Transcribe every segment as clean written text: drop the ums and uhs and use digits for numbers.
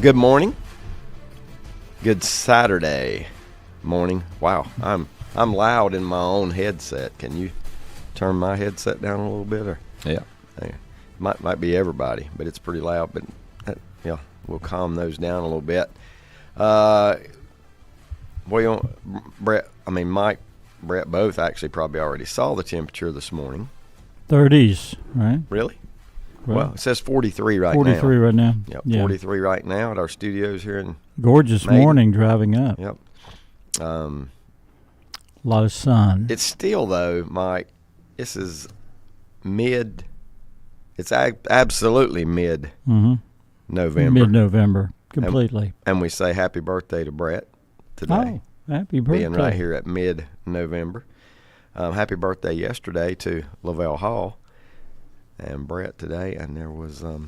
Good morning. Good Saturday morning. Wow, I'm loud in my own headset. Can you turn my headset down a little bit? Or Yeah. Might be everybody, but it's pretty loud. But we'll calm those down a little bit. Mike, Brett both actually probably already saw the temperature this morning. 30s, right? Really? Well, it says 43 right 43 now. right now. Yep, Yeah. 43 right now at our studios here in Gorgeous Maiden. morning driving up. Yep. A lot of sun. It's still, though, Mike, this is mid. It's absolutely mid-November. Mid-November, completely. And we say happy birthday to Brett today. Oh, happy birthday. Being right here at mid-November. Happy birthday yesterday to Lavelle Hall and Brett today. And there was a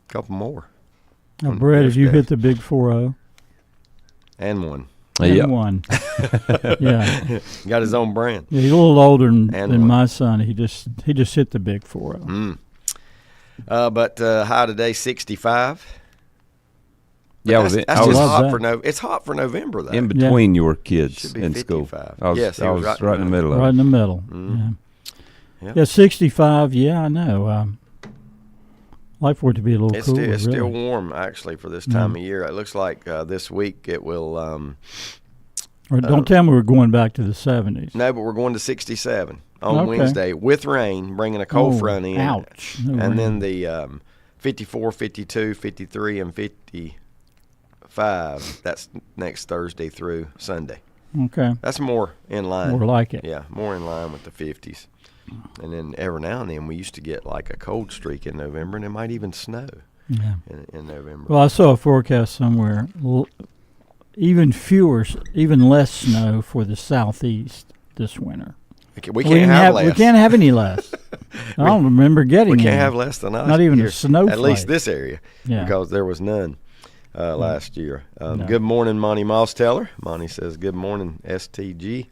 couple more. Now, Brett, have you hit the big 4-0? And one. And one. Yeah. Got his own brand. Yeah, he's a little older than my son. He just hit the big 4-0. But high today, 65. Yeah, it's hot for November, though. In between your kids in 55. school. Yes, I was right in the middle of it. Right in the middle. Yeah, 65. Yeah, I know. Like for it to be a little cooler. It's still warm, actually, for this time of year. It looks like this week it will. Or don't tell me we're going back to the 70s. No, but we're going to 67 on Wednesday with rain, bringing a cold front in. Ouch. And then the 54, 52, 53, and 55, that's next Thursday through Sunday. Okay. That's more in line. More like it. Yeah, more in line with the 50s. And then every now and then we used to get like a cold streak in November, and it might even snow in November. Well, I saw a forecast somewhere. Even less snow for the southeast this winter. We can't have less. We can't have any less. I don't remember getting We can't any. have less than us. Not even here, a snowflake. At least this area, Yeah. because there was none last year. Good morning, Monty Mosteller. Monty says, good morning, STG.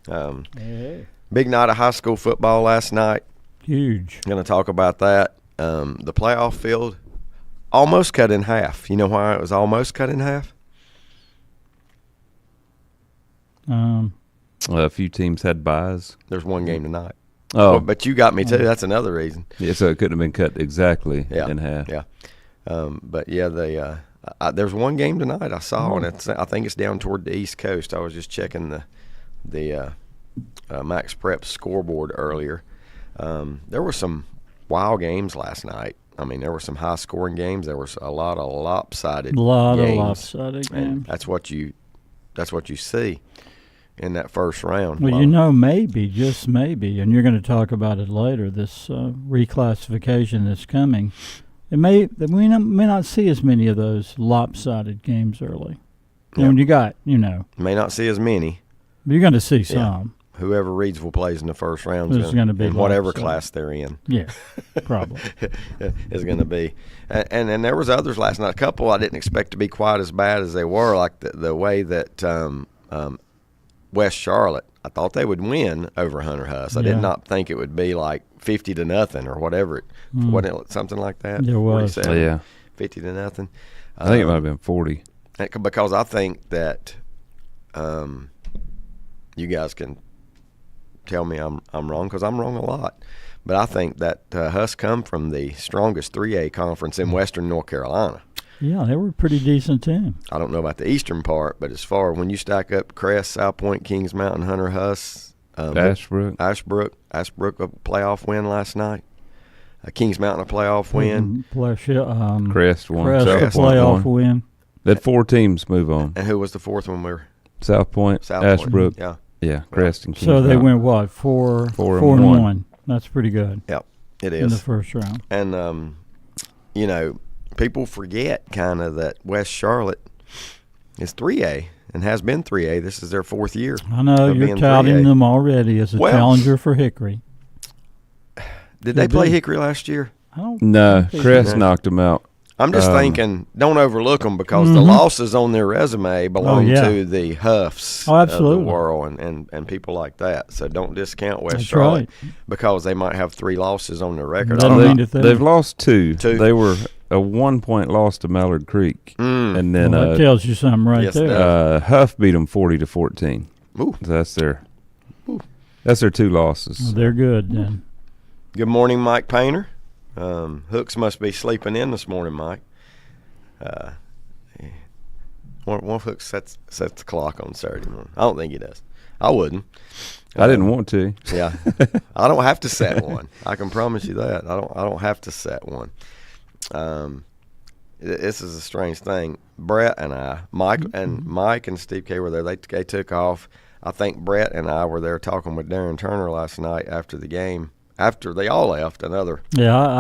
Hey. Big night of high school football last night. Huge. Going to talk about that. The playoff field almost cut in half. You know why it was almost cut in half? A few teams had buys. There's one game tonight. Oh. Well, but you got me, too. That's another reason. Yeah, so it couldn't have been cut exactly in half. Yeah. But, yeah, there's one game tonight I saw, and I think it's down toward the East Coast. I was just checking the Max Prep scoreboard earlier. There were some wild games last night. I mean, there were some high-scoring games. There was a lot of lopsided games. A lot of lopsided games. That's what you see in that first round. Well, just maybe, and you're going to talk about it later, this reclassification that's coming. We may not see as many of those lopsided games early. Yep. When you got, May not see as many. But you're going to see some. Whoever Reidsville plays in the first round is going to be in whatever lopsided. class they're in. Yeah, probably. is going to be. And there was others last night. A couple I didn't expect to be quite as bad as they were, like the way that West Charlotte, I thought they would win over Hunter Huss. I did not think it would be like 50-0 or whatever. Something like that. There was. 50-0. I think it might have been 40. Because I think that you guys can tell me I'm wrong, because I'm wrong a lot. But I think that Huss come from the strongest 3A conference in Western North Carolina. Yeah, they were a pretty decent team. I don't know about the eastern part, but as far when you stack up Crest, South Point, Kings Mountain, Hunter Huss, Ashbrook, a playoff win last night. Kings Mountain a playoff win. Crest won. Crest a playoff win. That 4 teams move on. And who was the fourth one? South Point, Ashbrook. Yeah, Crest and Kings So they Mountain. went what? 4-1. That's pretty good. Yep, it is. In the first round. And people forget kind of that West Charlotte is 3A and has been 3A. This is their 4th year. I know, you're touting them already as a challenger for Hickory. Did they play Hickory last year? No, Crest knocked them out. I'm just thinking, don't overlook them because the losses on their resume belong to the Huffs of the world and people like that. So don't discount West Charlotte because they might have 3 losses on their record. They've lost 2. They were a 1-point loss to Mallard Creek, and then that tells you something there. Huff beat them 40-14. Ooh. So that's their 2 losses. Well, they're good then. Good morning, Mike Painter. Hooks must be sleeping in this morning, Mike. One of Hooks sets the clock on Saturday morning. I don't think he does. I wouldn't. I didn't want to. Yeah, I don't have to set one. I can promise you that. I don't have to set one. This is a strange thing. Brett and I, Mike and Steve K were there. They took off. I think Brett and I were there talking with Darren Turner last night after the game. After they all left, I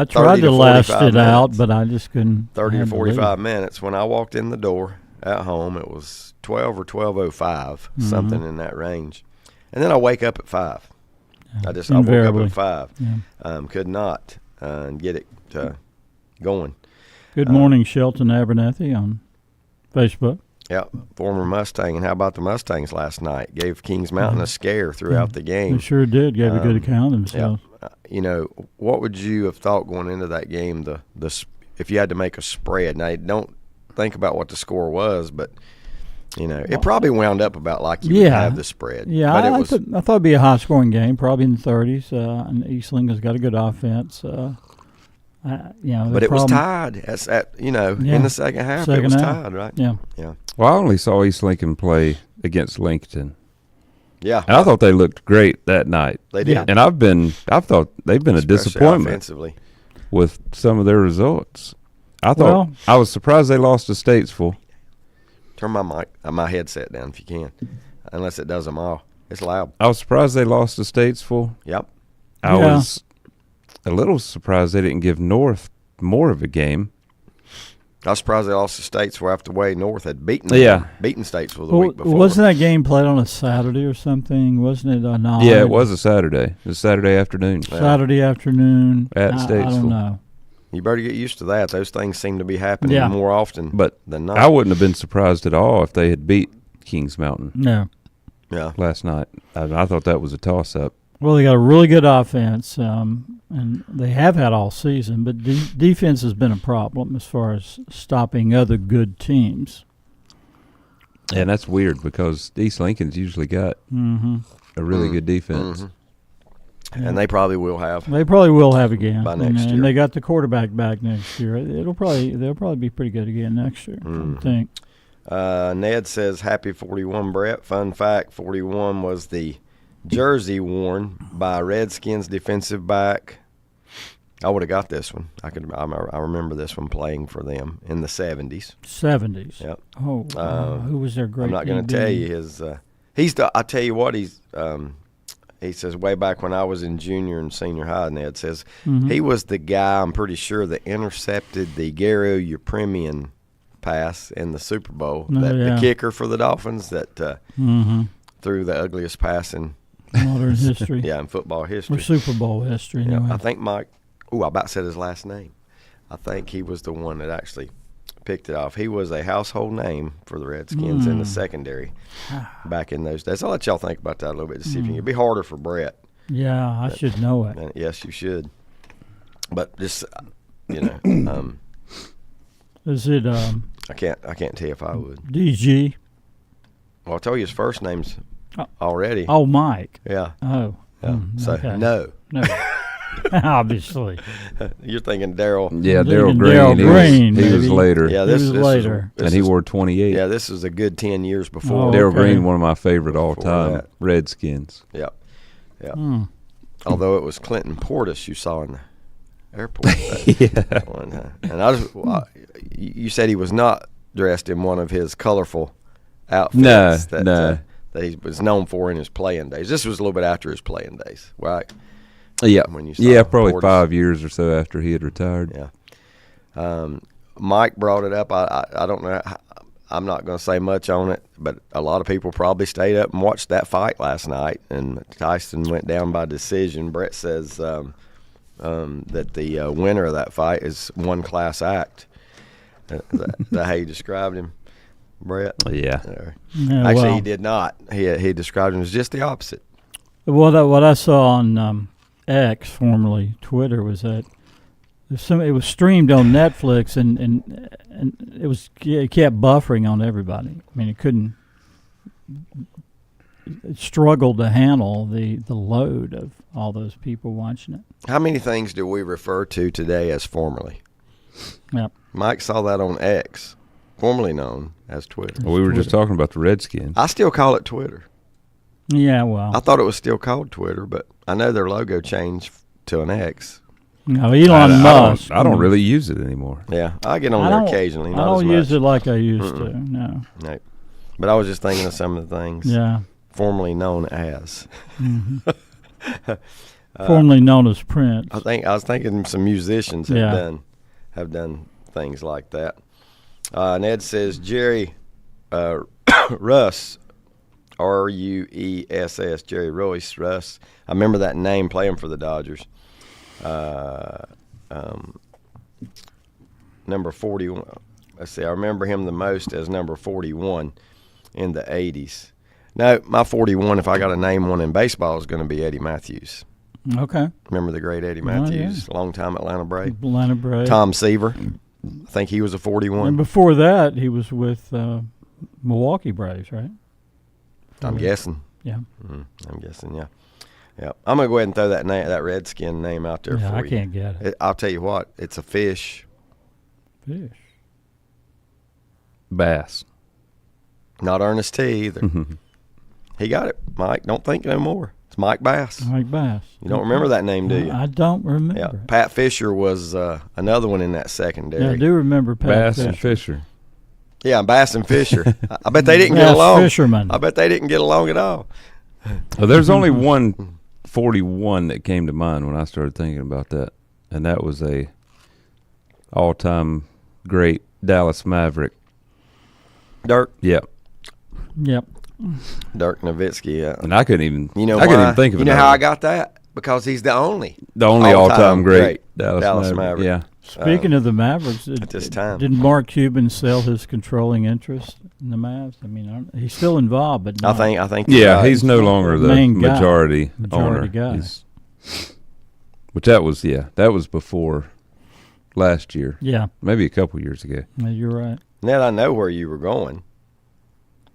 tried to last it out, but I just couldn't. 30 to 45 minutes. When I walked in the door at home, it was 12 or 12:05, something in that range. And then I wake up at 5. I woke up at 5. Yeah. Could not get it going. Good morning, Shelton Abernathy on Facebook. Yeah, former Mustang. And how about the Mustangs last night? Gave Kings Mountain a scare throughout the game. They sure did. Gave a good account of themselves. Yeah. What would you have thought going into that game? If you had to make a spread. Now, don't think about what the score was, but it probably wound up about like you would have the spread. Yeah, but I thought it'd be a high-scoring game, probably in the 30s. And East Lincoln's got a good offense. But it was tied. In the second half, it was tied, right? Yeah. Well, I only saw East Lincoln play against Lincoln. Yeah, and I thought they looked great that night. They did, and I've thought they've been a disappointment offensively with some of their results. I was surprised they lost to Statesville. Turn my headset down if you can, unless it does them all. It's loud. I was surprised they lost to Statesville. Yep. I was a little surprised they didn't give North more of a game. I was surprised they lost to Statesville after Way North had beaten Statesville the week before. Wasn't that game played on a Saturday or something? Wasn't it a night? Yeah, it was a Saturday. It was Saturday afternoon. Saturday afternoon. At Statesville. I don't know. You better get used to that. Those things seem to be happening more often than not. I wouldn't have been surprised at all if they had beat Kings Mountain. No. Yeah. Last night. I thought that was a toss-up. Well, they got a really good offense, and they have had all season, but defense has been a problem as far as stopping other good teams. And that's weird because East Lincoln's usually got a really good defense. And they probably will have. They probably will have again by next year. And they got the quarterback back next year. They'll probably be pretty good again next year, I think. Ned says, happy 41, Brett. Fun fact, 41 was the jersey worn by Redskins defensive back. I would have got this one. I remember this one playing for them in the 70s. 70s. Yep. Oh, who was their great? I'm not going to tell you his. I tell you what, he says way back when I was in junior and senior high. Ned says he was the guy. I'm pretty sure that intercepted the Garo Upremian pass in the Super Bowl. The kicker for the Dolphins that threw the ugliest pass in modern history. Yeah, in football history. Or Super Bowl history, anyway. I think Mike, I about said his last name. I think he was the one that actually picked it off. He was a household name for the Redskins in the secondary back in those days. I'll let y'all think about that a little bit to see if you can. It'd be harder for Brett. Yeah, I should know it. Yes, you should. But just, Is it I can't tell you if I would. DG? Well, I'll tell you his first name's already. Oh, Mike. Yeah. Oh. Yeah. So, okay. No. Obviously. You're thinking Darryl. Yeah, Darryl Green. He was later. Yeah, this was later. And he wore 28. Yeah, this was a good 10 years before. Darryl Green, one of my favorite all-time Redskins. Yeah. Yeah. Although it was Clinton Portis you saw in the airport. And you said he was not dressed in one of his colorful outfits that he was known for in his playing days. This was a little bit after his playing days, right? Yeah. When you saw probably Portis. 5 years or so after he had retired. Yeah. Mike brought it up. I don't know. I'm not going to say much on it, but a lot of people probably stayed up and watched that fight last night, and Tyson went down by decision. Brett says that the winner of that fight is one class act. Is that how you described him, Brett? Yeah. Yeah, Actually, well, he did not. He described him as just the opposite. What I saw on X, formerly Twitter, was that it was streamed on Netflix, and it kept buffering on everybody. I mean, it struggled to handle the load of all those people watching it. How many things do we refer to today as formerly? Yep. Mike saw that on X, formerly known as Twitter. Well, we were just talking about the Redskins. I still call it Twitter. Yeah, well, I thought it was still called Twitter, but I know their logo changed to an X. no, Elon Musk. I don't really use it anymore. Yeah, I get on there occasionally. I Not don't as use much. it like I used to. No. No. But I was just thinking of some of the things Yeah. formerly known as. Formerly known as Prince. I was thinking some musicians have done things like that. Ned says Jerry Russ, Ruess, Jerry Royce Russ. I remember that name playing for the Dodgers. Number 41. Let's see. I remember him the most as number 41 in the 80s. No, my 41, if I got to name one in baseball, is going to be Eddie Matthews. Okay. Remember the great Eddie Matthews, long-time Atlanta Brave? Atlanta Brave. Tom Seaver. I think he was a 41. And before that, he was with Milwaukee Braves, right? I'm guessing. Yeah. I'm guessing, yeah. Yeah. I'm going to go ahead and throw that Redskin name out there Yeah, for I you. can't get it. I'll tell you what. It's a fish. Fish. Bass. Not Ernest T. either. He got it, Mike. Don't think no more. It's Mike Bass. Mike Bass. You don't remember that name, do you? I don't remember. Yeah. Pat Fisher was another one in that secondary. Yeah, I do remember Pat Bass Fisher. and Fisher. Yeah, Bass and Fisher. I bet they didn't get Bass along. Fisherman. I bet they didn't get along at all. Well, there's only one 41 that came to mind when I started thinking about that, and that was a all-time great Dallas Maverick. Dirk. Yep. Yep. Dirk Nowitzki. Yeah. And I couldn't even. You know I couldn't why? even think of it. You know how I got that? Because he's the only all-time great Dallas Maverick. Yeah. Speaking of the Mavericks, at this time. didn't Mark Cuban sell his controlling interest in the Mavs? I mean, he's still involved, but I not. think. Yeah, right. he's no longer the Main guy. majority owner. Guy. Which that was before last year. Yeah, Maybe a couple years ago. yeah, you're right. Ned, I know where you were going.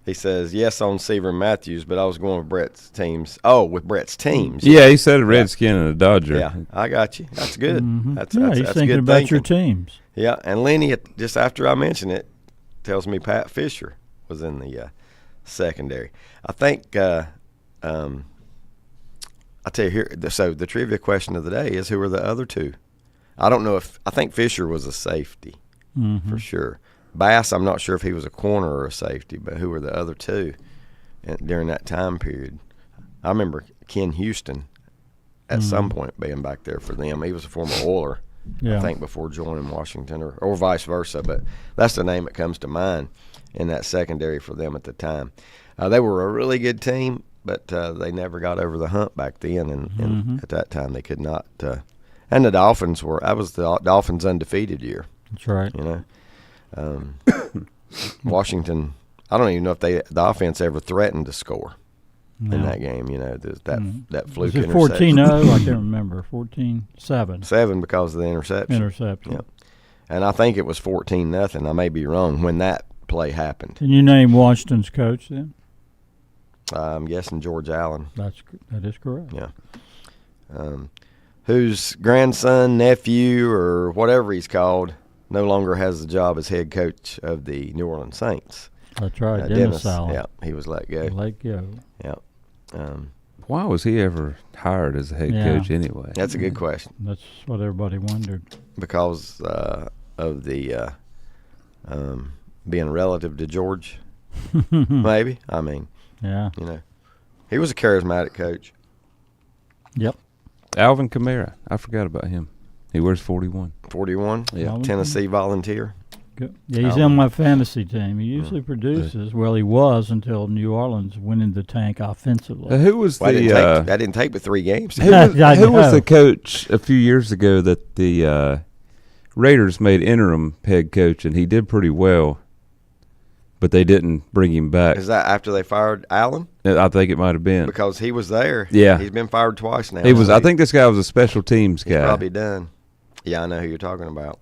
He says, yes, on Seaver and Matthews, but I was going with Brett's teams. Oh, with Brett's teams. Yeah, he said a Redskin and a Dodger. Yeah, I got you. That's good. That's He's that's thinking good about thinking. your teams. Yeah, and Lenny, just after I mentioned it, tells me Pat Fisher was in the secondary. I think, I tell you here, so the trivia question of the day is, who are the other two? I don't know I think Fisher was a safety for sure. Bass, I'm not sure if he was a corner or a safety, but who were the other two during that time period? I remember Ken Houston at some point being back there for them. He was a former Oiler, I think, before joining Washington or vice versa. But that's the name that comes to mind in that secondary for them at the time. They were a really good team, but they never got over the hump back then. And at that time, they could not. And the Dolphins that was the Dolphins' undefeated year. That's right. You know. Washington, I don't even know if the offense ever threatened to score in that game. You know, that fluke Was it interception. 14-0? I can't remember. 14-7. 7 because of the interception. Interception. And I think it was 14-0. I may be wrong when that play happened. Can you name Washington's coach then? I'm guessing George Allen. That is correct. Yeah. Whose grandson, nephew, or whatever he's called, no longer has the job as head coach of the New Orleans Saints. That's right. Dennis Allen. Yeah, he was let go. Let go. Yeah. Why was he ever hired as a head coach anyway? That's a good question. That's what everybody wondered. Because of the being relative to George, maybe. I mean, Yeah. you know, he was a charismatic coach. Yep. Alvin Kamara. I forgot about him. He wears 41. 41, Yeah. Tennessee Volunteer. Good. Yeah, he's on my fantasy team. He usually produces. Well, he was until New Orleans went in the tank offensively. Who was Well, the that didn't take but 3 games. who was the coach a few years ago that the Raiders made interim head coach, and he did pretty well, but they didn't bring him back. Is that after they fired Allen? I think it might have been. Because he was there. Yeah. He's been fired twice now. He was. I think this guy was a special teams he's guy. probably done. Yeah, I know who you're talking about.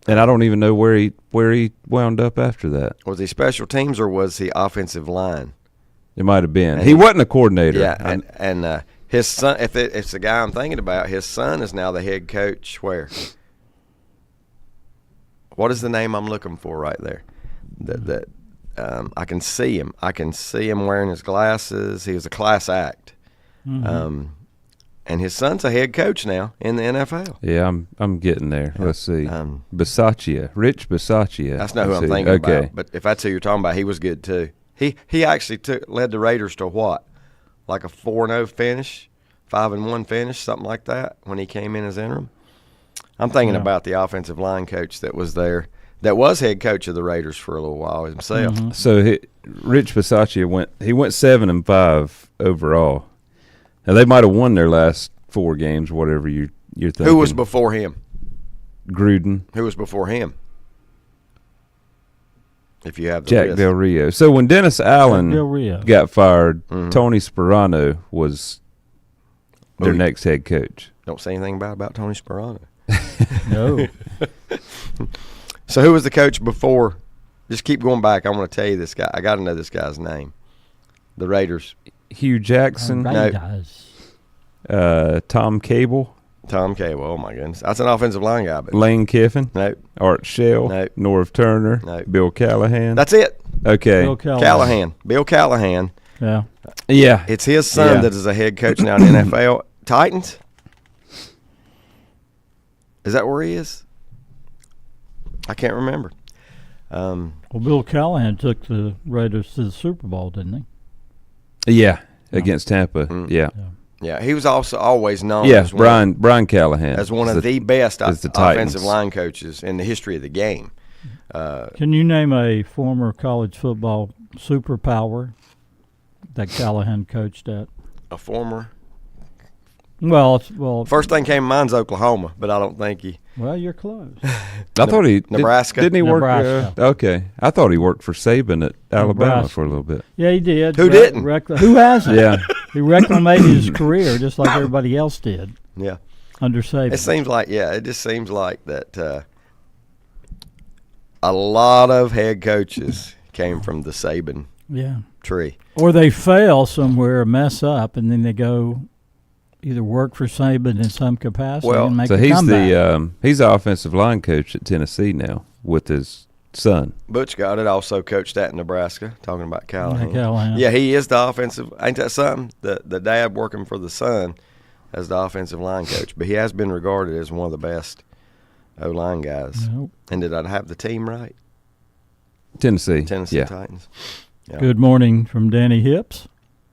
And I don't even know where he wound up after that. Was he special teams or was he offensive line? It might have been. And He wasn't a coordinator. Yeah, and his son, if it's the guy I'm thinking about, his son is now the head coach where? What is the name I'm looking for right there? I can see him. I can see him wearing his glasses. He was a class act. Mm-hmm. And his son's a head coach now in the NFL. Yeah, I'm getting there. Let's see. Bisaccia, Rich Bisaccia. That's not who I'm thinking about. But if that's who you're talking about, he was good too. He actually led the Raiders to what? Like a 4-0 finish, 5-1 finish, something like that when he came in as interim. I'm thinking about the offensive line coach that was there, that was head coach of the Raiders for a little while himself. Mm-hmm. So Rich Bisaccia went 7-5 overall. Now they might have won their last 4 games, whatever you're thinking. Who was before him? Gruden. Who was before him? If you have the Jack list. Del Rio. So when Dennis Allen Del Rio got fired, Mhm. Tony Sperano was their Who? next head coach. Don't say anything about Tony Sperano. No. So who was the coach before? Just keep going back. I want to tell you this guy. I got to know this guy's name. The Raiders. Hugh Jackson, Raiders. Tom Cable, Tom Cable. Oh, my goodness. That's an offensive line guy. But Lane Kiffin, no, Art Shell, No. Norv Turner, No. Bill Callahan. that's it. Okay. Bill Callahan. Bill Callahan. Yeah. Yeah. It's his son Yeah. that is a head coach now in the NFL. Titans? Is that where he is? I can't remember. Well, Bill Callahan took the Raiders to the Super Bowl, didn't Yeah. Against Tampa. Mm. Yeah. Yeah, he was also always known Yeah. as one, Brian Callahan. as one of is the best is the offensive Titans. line coaches in the history of the game. he? Can you name a former college football superpower that Callahan coached at? A former. Well, First thing came to mind's Oklahoma, but I don't think he. well, you're close. I thought he Nebraska? Didn't he work? Nebraska. Okay, I thought he worked for Saban at Alabama Nebraska. for a little bit. Yeah, he did. Who didn't? Who hasn't? Yeah, He reclaimed his career just like everybody else did Yeah. under Saban. It seems like, it just seems like that a lot of head coaches came from the Saban Yeah. tree. Or they fail somewhere, mess up, and then they go either work for Saban in some capacity Well, and make so a he's comeback. he's the offensive line coach at Tennessee now with his son. Butch got it, also coached at Nebraska, talking about Callahan. Callahan. Yeah, he is the offensive. Ain't that something? The dad working for the son as the offensive line coach, but he has been regarded as one of the best O-line guys. Nope. And did I have the team right? Tennessee. Tennessee Yeah. Titans. Yeah. Good morning from Danny Hips,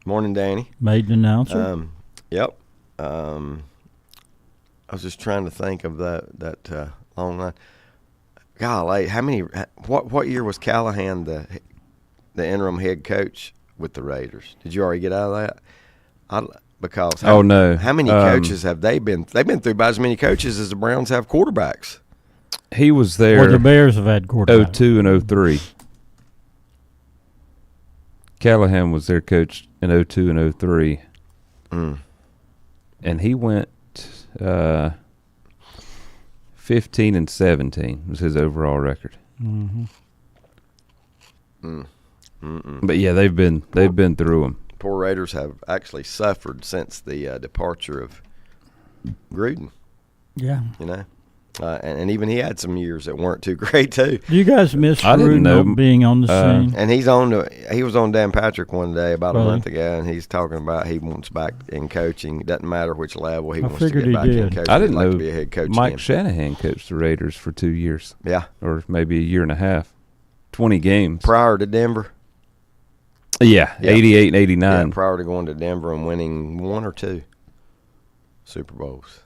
Morning, Danny. maiden announcer. Yep. I was just trying to think of that long line. Golly, how many? What year was Callahan the interim head coach with the Raiders? Did you already get out of that? Because No. how many coaches have they been? They've been through about as many coaches as the Browns have quarterbacks. He was Or there the Bears have had quarterbacks. 02 and 03. Callahan was their coach in 02 and 03. Mm. And he went 15 and 17 was his overall record. Mm-hmm. But yeah, they've been through them. Poor Raiders have actually suffered since the departure of Gruden. Yeah. You know, and even he had some years that weren't too great too. Do you guys miss I didn't know, Gruden being on the scene? And he was on Dan Patrick one day about Really? a month ago, and he's talking about he wants back in coaching. It doesn't matter which level he I wants to figured get he back in did. coaching. I didn't He'd like know to be a head coach Mike again. Shanahan coached the Raiders for 2 years, Yeah, or maybe a year and a half, 20 games. prior to Denver. Yeah, Yeah. 88 and Yeah, 89. prior to going to Denver and winning 1 or 2 Super Bowls.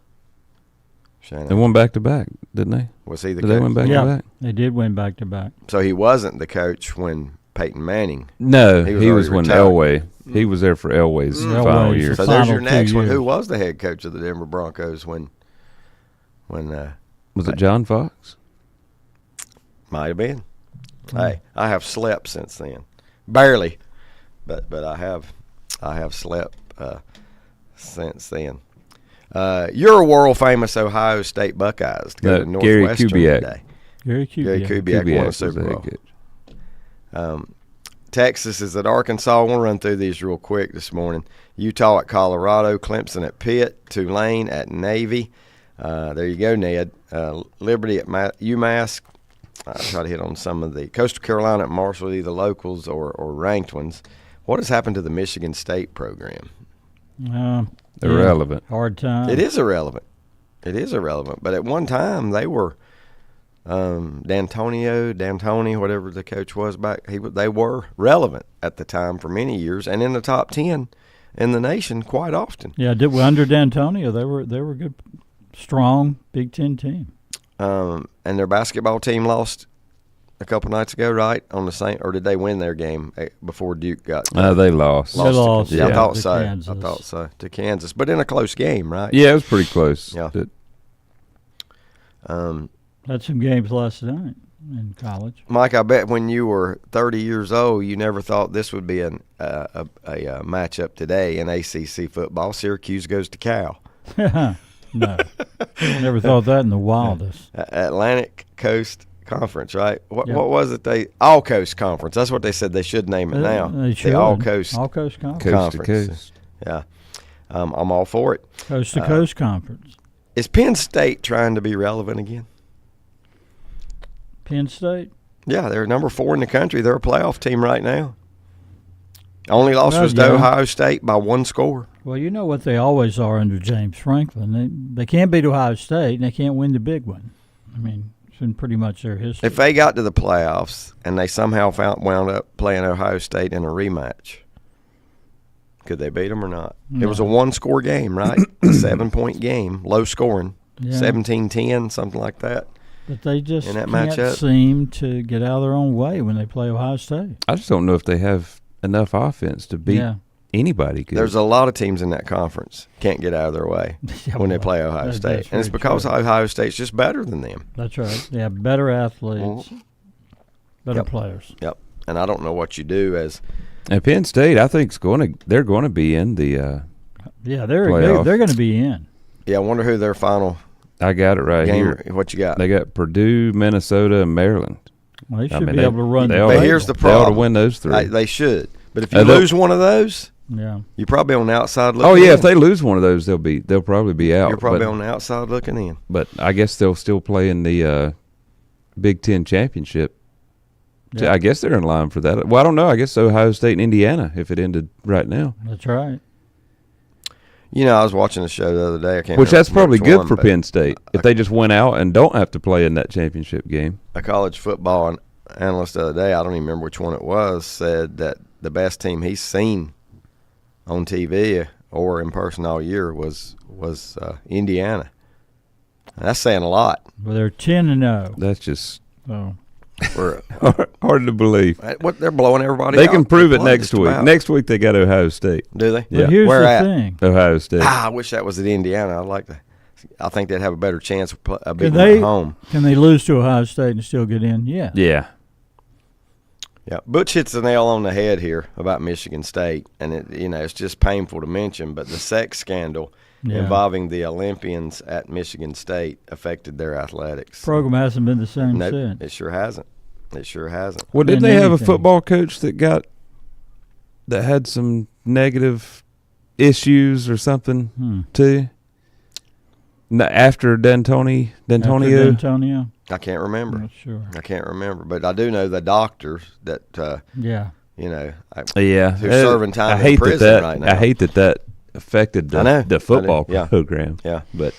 Shanahan. They won back to back, didn't they? Was he the Did they coach? win back Yeah. to back? They did win back to back. So he wasn't the coach when Peyton Manning. No, He he was was when already Elway. He was there for Elway's Mm. final Elway's year. So Final there's your 2 next one. years. Who was the head coach of the Denver Broncos when Was it John Fox? Might have been. Hey, I have slept since then, barely, but I have slept since then. You're a world famous Ohio State Buckeyes to go to Gary Northwestern Kubiak. today. Gary Kubiak. Kubiak won a Super Bowl. Texas is at Arkansas. I want to run through these real quick this morning. Utah at Colorado, Clemson at Pitt, Tulane at Navy. There you go, Ned. Liberty at UMass. I'll try to hit on some of the Coastal Carolina at Marshall, either locals or ranked ones. What has happened to the Michigan State program? Irrelevant. Hard time. It is irrelevant. But at one time, they were D'Antoni, whatever the coach was back. They were relevant at the time for many years, and in the top 10 in the nation quite often. Yeah, under D'Antonio, they were good, strong Big Ten team. And their basketball team lost a couple nights ago, right? On the same, or did they win their game before Duke got? They lost. They lost. Yeah, I thought to so. Kansas. I thought so to Kansas, but in a close game, right? Yeah, it was pretty close. Yeah. Had some games last night in college. Mike, I bet when you were 30 years old, you never thought this would be a matchup today in ACC football. Syracuse goes to Cal. No, never thought that in the wildest. Atlantic Coast Conference, right? What was it? All Coast Conference. That's what they said they should name it now. They should. The All Coast Conference. Coast to Conference. coast. Yeah, I'm all for it. Coast to Coast Conference. Is Penn State trying to be relevant again? Penn State? Yeah, they're number 4 in the country. They're a playoff team right now. Only loss was to yeah. Ohio State by 1 score. Well, you know what they always are under James Franklin. They can't beat Ohio State, and they can't win the big one. I mean, it's been pretty much their history. If they got to the playoffs and they somehow wound up playing Ohio State in a rematch, could they beat them or not? No. It was a 1-score game, right? A 7-point game, low scoring, Yeah. 17-10, something like that. But they just in that can't matchup? seem to get out of their own way when they play Ohio State. I just don't know if they have enough offense to beat anybody. Good. There's a lot of teams in that conference can't get out of their way when they play Ohio That's State. And it's very because true. Ohio State's just better than them. That's right. They have better athletes, better Yep. players. Yep. And I don't know what you do as And Penn State, I think, they're going to be in the Yeah, playoff. they're going to be in. I wonder who their final I got it right game. here. What you got? They got Purdue, Minnesota, and Maryland. Well, they I should mean, be able to run they the ought But to- table. here's the They ought to problem. win those 3. They should. But if you they'll- lose one of those, Yeah. you're probably on the outside looking Oh in. yeah, if they lose one of those, they'll probably be out. You're probably but, on the outside looking in. but I guess they'll still play in the Big Ten championship. So Yeah. I guess they're in line for that. Well, I don't know. I guess Ohio State and Indiana if it ended right now. That's right. You know, I was watching a show the other day. I can't Which remember that's probably which good one, for but Penn State if they just went out and don't have to play in that championship game. A college football analyst the other day, I don't even remember which one it was, said that the best team he's seen on TV or in person all year was Indiana. And that's saying a lot. Well, they're 10-0. That's just So We're, hard to believe. what they're blowing everybody They out. can prove They're it playing next just week. about. Next week they got Ohio State. Do they? Yeah. But here's Where the at? thing. Ohio State. I wish that was at Indiana. I'd like to. I think they'd have a better chance of beating they- them at home. Can they lose to Ohio State and still get in? Yeah. Yeah. Yeah, Butch hits the nail on the head here about Michigan State, and it's just painful to mention, but the sex scandal Yeah. involving the Olympians at Michigan State affected their athletics. Program hasn't been the same Nope, since. it sure hasn't. It sure hasn't. Well, didn't Than they have a anything. football coach that had some negative issues or something too? After D'Antonio? After D'Antonio? I can't remember. I'm not sure. I can't remember, but I do know the doctors that Yeah. Yeah, who's serving time I hate in prison that. right now. I hate that affected I know. the football I do. Yeah. program. Yeah. But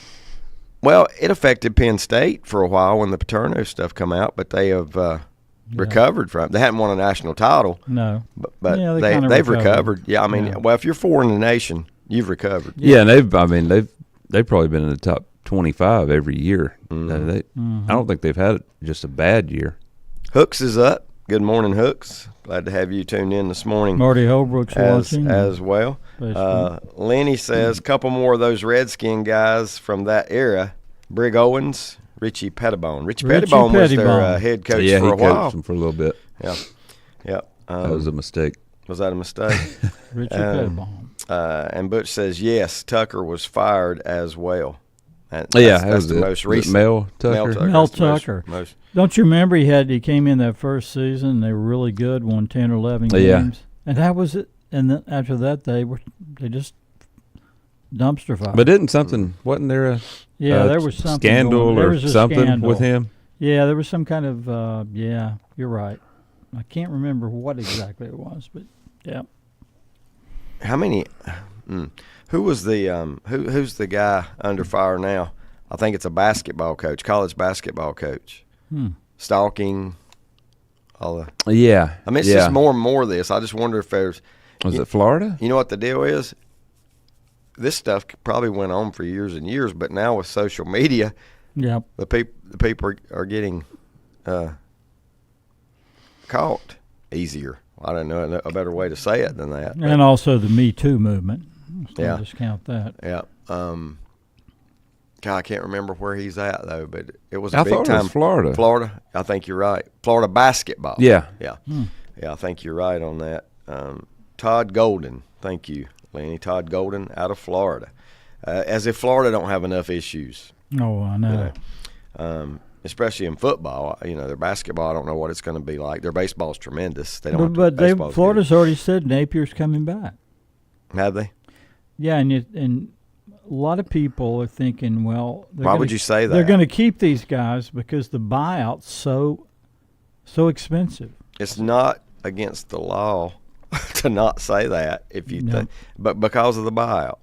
Well, it affected Penn State for a while when the Paterno stuff come out, but they have recovered from it. They hadn't won a national title, No. but Yeah, they they've kinda recovered. recovered. Yeah, I mean, Yeah. well, if you're 4 in the nation, you've recovered. yeah, and they've probably been in the top 25 every year. I don't think they've had just a bad year. Hooks is up. Good morning, Hooks. Glad to have you tuned in this morning Marty Holbrook's watching. as well. Facebook. Lenny says, couple more of those Redskin guys from that era. Brig Owens, Richie Pettibone. Richie Richie Pettibone was their Pettibone. head coach yeah, for he a while. coached them for a little bit. Yeah. Yep. That was a mistake. Was that a mistake? Richie Pettibone. And Butch says, yes, Tucker was fired as well. And Yeah, that's the most recent. Mel Tucker. Mel That's the most- Tucker. most- Don't you remember he came in that first season? They were really good, won 10 or 11 Yeah. games, and that was it. And then after that, they just dumpster fire. But wasn't there a there was something scandal going. There or was a something scandal with him? Yeah, there was some kind of you're right. I can't remember what exactly it was, but yeah. How many? Who was the who's the guy under fire now? I think it's a basketball coach, college basketball coach. Stalking. All the. Yeah. I mean, it's just more and more of this. I just wonder if there's. Was it Florida? You know what the deal is? This stuff probably went on for years and years, but now with social media, Yep. the people are getting caught easier. I don't know a better way to say it than that. And also the Me Too movement. Let's Yeah. not discount that. Yeah. God, I can't remember where he's at though, but it was a I big thought time. it was Florida. Florida. I think you're right. Florida basketball. Yeah. Yeah. Yeah, I think you're right on that. Todd Golden. Thank you, Lenny. Todd Golden out of Florida. As if Florida don't have enough issues. Oh, I know. Especially in football. Their basketball, I don't know what it's going to be like. Their baseball's tremendous. They don't have But Florida's already said Napier's coming back. Have they? Yeah, and a lot of people are thinking, well, Why would you say that? They're going to keep these guys because the buyout's so expensive. It's not against the law to not say that if you think, but because of the buyout.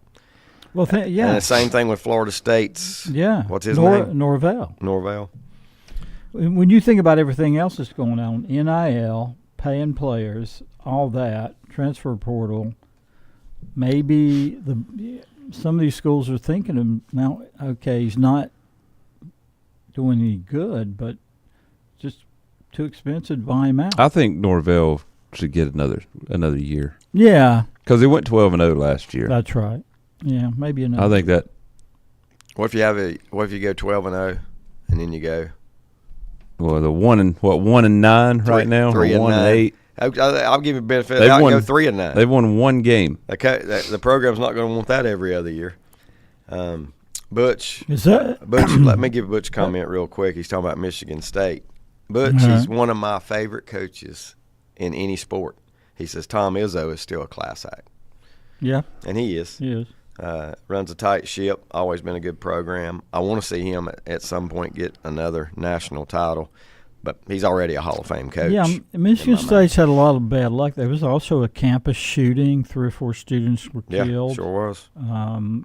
Well, yeah. And the same thing with Florida State's. Yeah. What's his name? Norvell. When Norvell. you think about everything else that's going on, NIL, paying players, all that, transfer portal, maybe some of these schools are thinking of now, okay, he's not doing any good, but just too expensive to buy him out. I think Norvell should get another year. Yeah. Because he went 12-0 last year. That's right. Yeah, maybe another. I think that. What if you go 12-0, and then you go? Well, the 1-9 right now, or 3-8. I'll give you a benefit. I'll go 3-9. They've won one game. The program's not going to want that every other year. Butch. Is that Butch? Let me give Butch a comment real quick. He's talking about Michigan State. Butch is one of my favorite coaches in any sport. He says Tom Izzo is still a class act. Yeah. And he is. He is. Runs a tight ship. Always been a good program. I want to see him at some point get another national title, but he's already a Hall of Fame coach. Yeah, Michigan State's had a lot of bad luck. There was also a campus shooting. 3 or 4 students were killed. Yeah, sure was.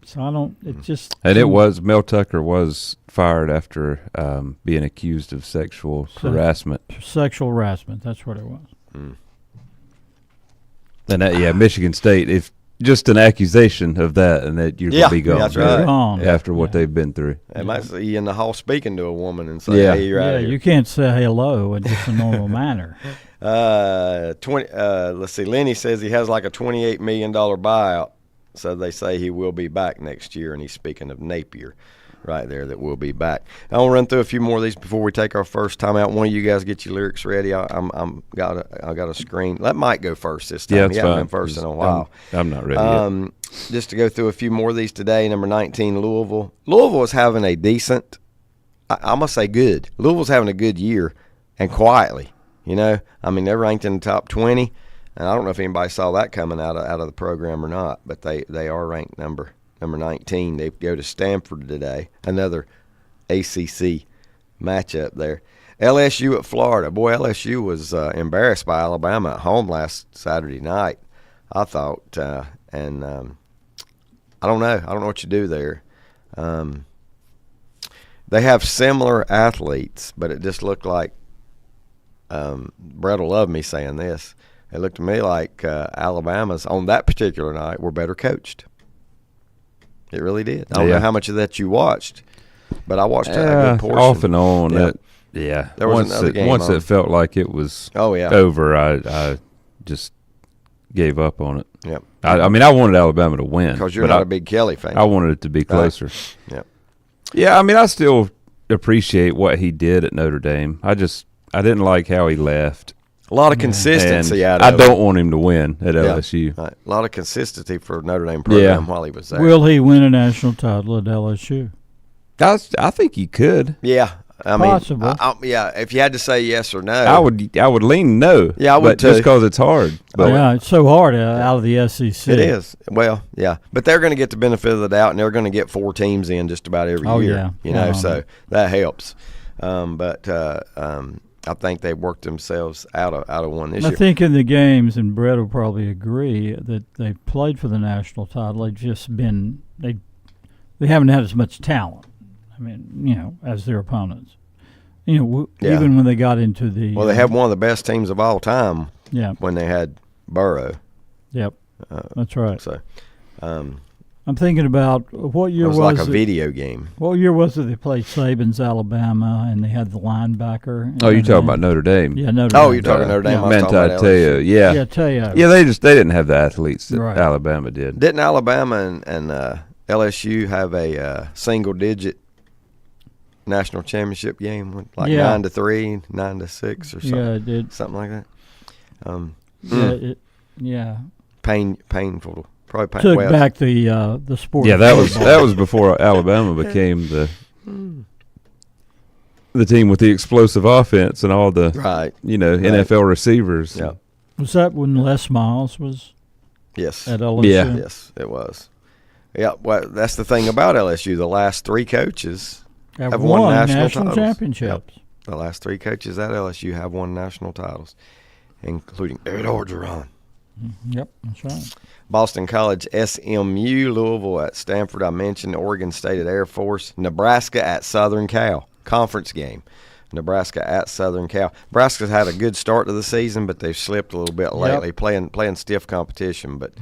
So I don't. It just. And it was Mel Tucker was fired after being accused of sexual harassment. Sexual harassment. That's what it was. And Michigan State. If just an accusation of that, and that you're gonna be gone. That's right. Gone. After what they've been through. They might see you in the hall speaking to a woman and say, "Hey, you're out of here." You can't say hello in just a normal manner. Let's see. Lenny says he has like a $28 million buyout, so they say he will be back next year, and he's speaking of Napier right there that will be back. I'll run through a few more of these before we take our first time out. One of you guys get your lyrics ready. I got a screen. Let Mike go first this time. Yeah, that's he hasn't fine. been first in a while. I'm not ready yet. Just to go through a few more of these today. Number 19, Louisville. Louisville is having a decent, I'm going to say good. Louisville's having a good year, and quietly. They're ranked in the top 20, and I don't know if anybody saw that coming out of the program or not, but they are ranked number 19. They go to Stanford today, another ACC matchup there. LSU at Florida. Boy, LSU was embarrassed by Alabama at home last Saturday night, I thought. And I don't know. I don't know what you do there. They have similar athletes, but it just looked like Brett will love me saying this. It looked to me like Alabama's on that particular night were better coached. It really did. I don't know how much of that you watched, but I watched a good portion. Off and on. There was another game once on. it felt like it was over, I just gave up on it. Yep. I wanted Alabama to win. Because you're not a big Kelly fan. I wanted it to be closer. Yep. Yeah, I still appreciate what he did at Notre Dame. I didn't like how he left. A lot of consistency And out of I don't want him to win at LSU. Right. A lot of consistency for Notre Dame program while he was there. Will he win a national title at LSU? I think he could. Yeah. I Possible. mean, if you had to say yes or no. I would lean no. Yeah, I would but too. just because it's hard. But Yeah, it's so hard out of the SEC. It is. Well, yeah. But they're going to get the benefit of the doubt, and they're going to get 4 teams in just about every year. Yeah. You know, so that helps. I think they worked themselves out of one this year. I think in the games, and Brett will probably agree, that they played for the national title. They've just been they haven't had as much talent. I mean, as their opponents. Even when they got into the they have one of the best teams of all time. Yeah. When they had Burrow. Yep. That's right. So, I'm thinking about what year it was like a video game. What year was it they played Saban's Alabama and they had the linebacker? Oh, you're talking about Notre Dame? Yeah, Notre Dame. Oh, you're talking Notre Dame. I was talking about Teo, yeah. Yeah, Teo. Yeah, they didn't have the athletes that Alabama did. Didn't Alabama and LSU have a single-digit national championship game, like 9-3, 9-6, or something? Yeah, it did. Something like that. Painful. Probably took back the sport. Yeah, that was before Alabama became the team with the explosive offense and all the NFL receivers. Yeah. Was that when Les Miles was? Yes. At LSU. Yeah. Yes, it was. Yeah. Well, that's the thing about LSU. The last 3 coaches have won national titles. championships. Yep. The last 3 coaches at LSU have won national titles, including Ed Orgeron. Yep, that's right. Boston College, SMU, Louisville at Stanford. I mentioned Oregon State at Air Force. Nebraska at Southern Cal. Conference game. Nebraska at Southern Cal. Nebraska's had a good start to the season, but they've slipped a little bit lately, playing stiff competition. But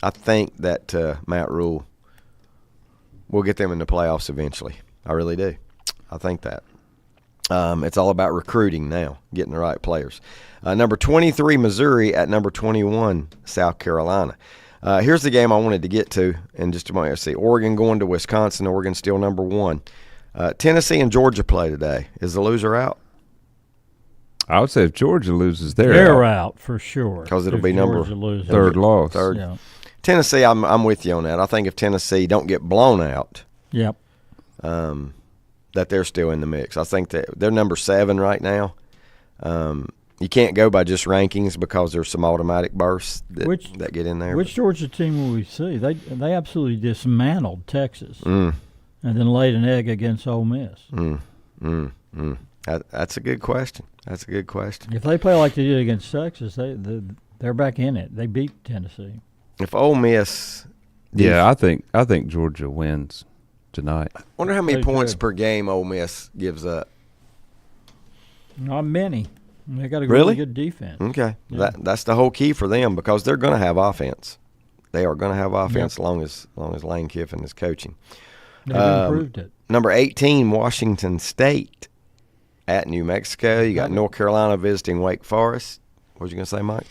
I think that Matt Rule will get them in the playoffs eventually. I really do. I think that. It's all about recruiting now, getting the right players. Number 23, Missouri at number 21, South Carolina. Here's the game I wanted to get to in just a moment. See, Oregon going to Wisconsin. Oregon still number 1. Tennessee and Georgia play today. Is the loser out? I would say if Georgia loses, they're out for sure. Because it'll be number third loss. Third. Yeah. Tennessee, I'm with you on that. I think if Tennessee don't get blown out, that they're still in the mix. I think that they're number 7 right now. You can't go by just rankings because there's some automatic bursts that get in there. Which Georgia team will we see? They absolutely dismantled Texas and then laid an egg against Ole Miss. That's a good question. If they play like they did against Texas, they're back in it. They beat Tennessee. If Ole Miss, I think Georgia wins tonight. I wonder how many points per game Ole Miss gives up. Not many. They got a really good defense. Okay, that's the whole key for them because they're going to have offense. They are going to have offense as long as Lane Kiffin is coaching. They've improved it. Number 18, Washington State at New Mexico. You got North Carolina visiting Wake Forest. What was you going to say, Mike?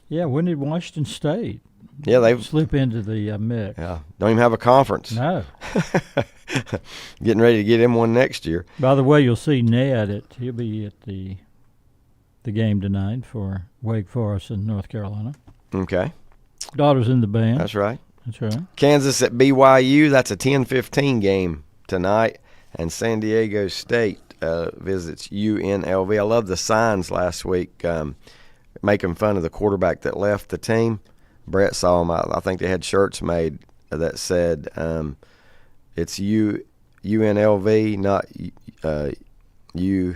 Yeah, when did Washington State? Yeah, they've slip into the mix. Yeah, don't even have a conference. No. Getting ready to get him one next year. By the way, you'll see Ned. He'll be at the game tonight for Wake Forest in North Carolina. Okay. Daughter's in the band. That's right. That's right. Kansas at BYU. That's a 10:15 game tonight. And San Diego State visits UNLV. I love the signs last week making fun of the quarterback that left the team. Brett saw them. I think they had shirts made that said it's UNLV, not you.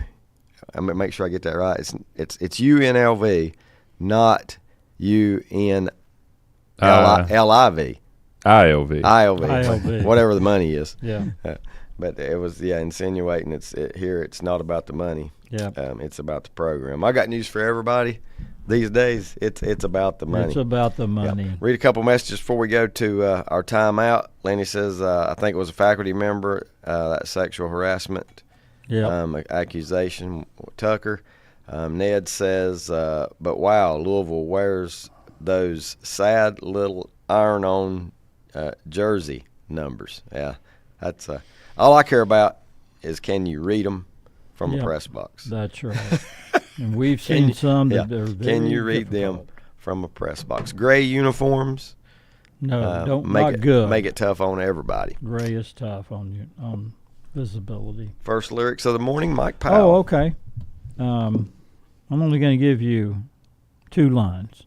I'm gonna make sure I get that right. It's UNLV, not UNLIV. ILV, whatever the money is. Yeah. But it was insinuating here. It's not about the money. Yeah. It's about the program. I got news for everybody. These days, it's about the money. It's about the money. Yeah. Read a couple messages before we go to our timeout. Lenny says, I think it was a faculty member, that sexual harassment accusation, Tucker. Ned says, but wow, Louisville wears those sad little iron-on jersey numbers. Yeah, that's all I care about is can you read them from a Yep. press box? That's right. And we've seen some that are very Can you read difficult. them from a press box? Gray uniforms. No, make not it, good. Make it tough on everybody. Gray is tough on visibility. First lyrics of the morning, Mike Powell. Oh, okay. I'm only going to give you 2 lines.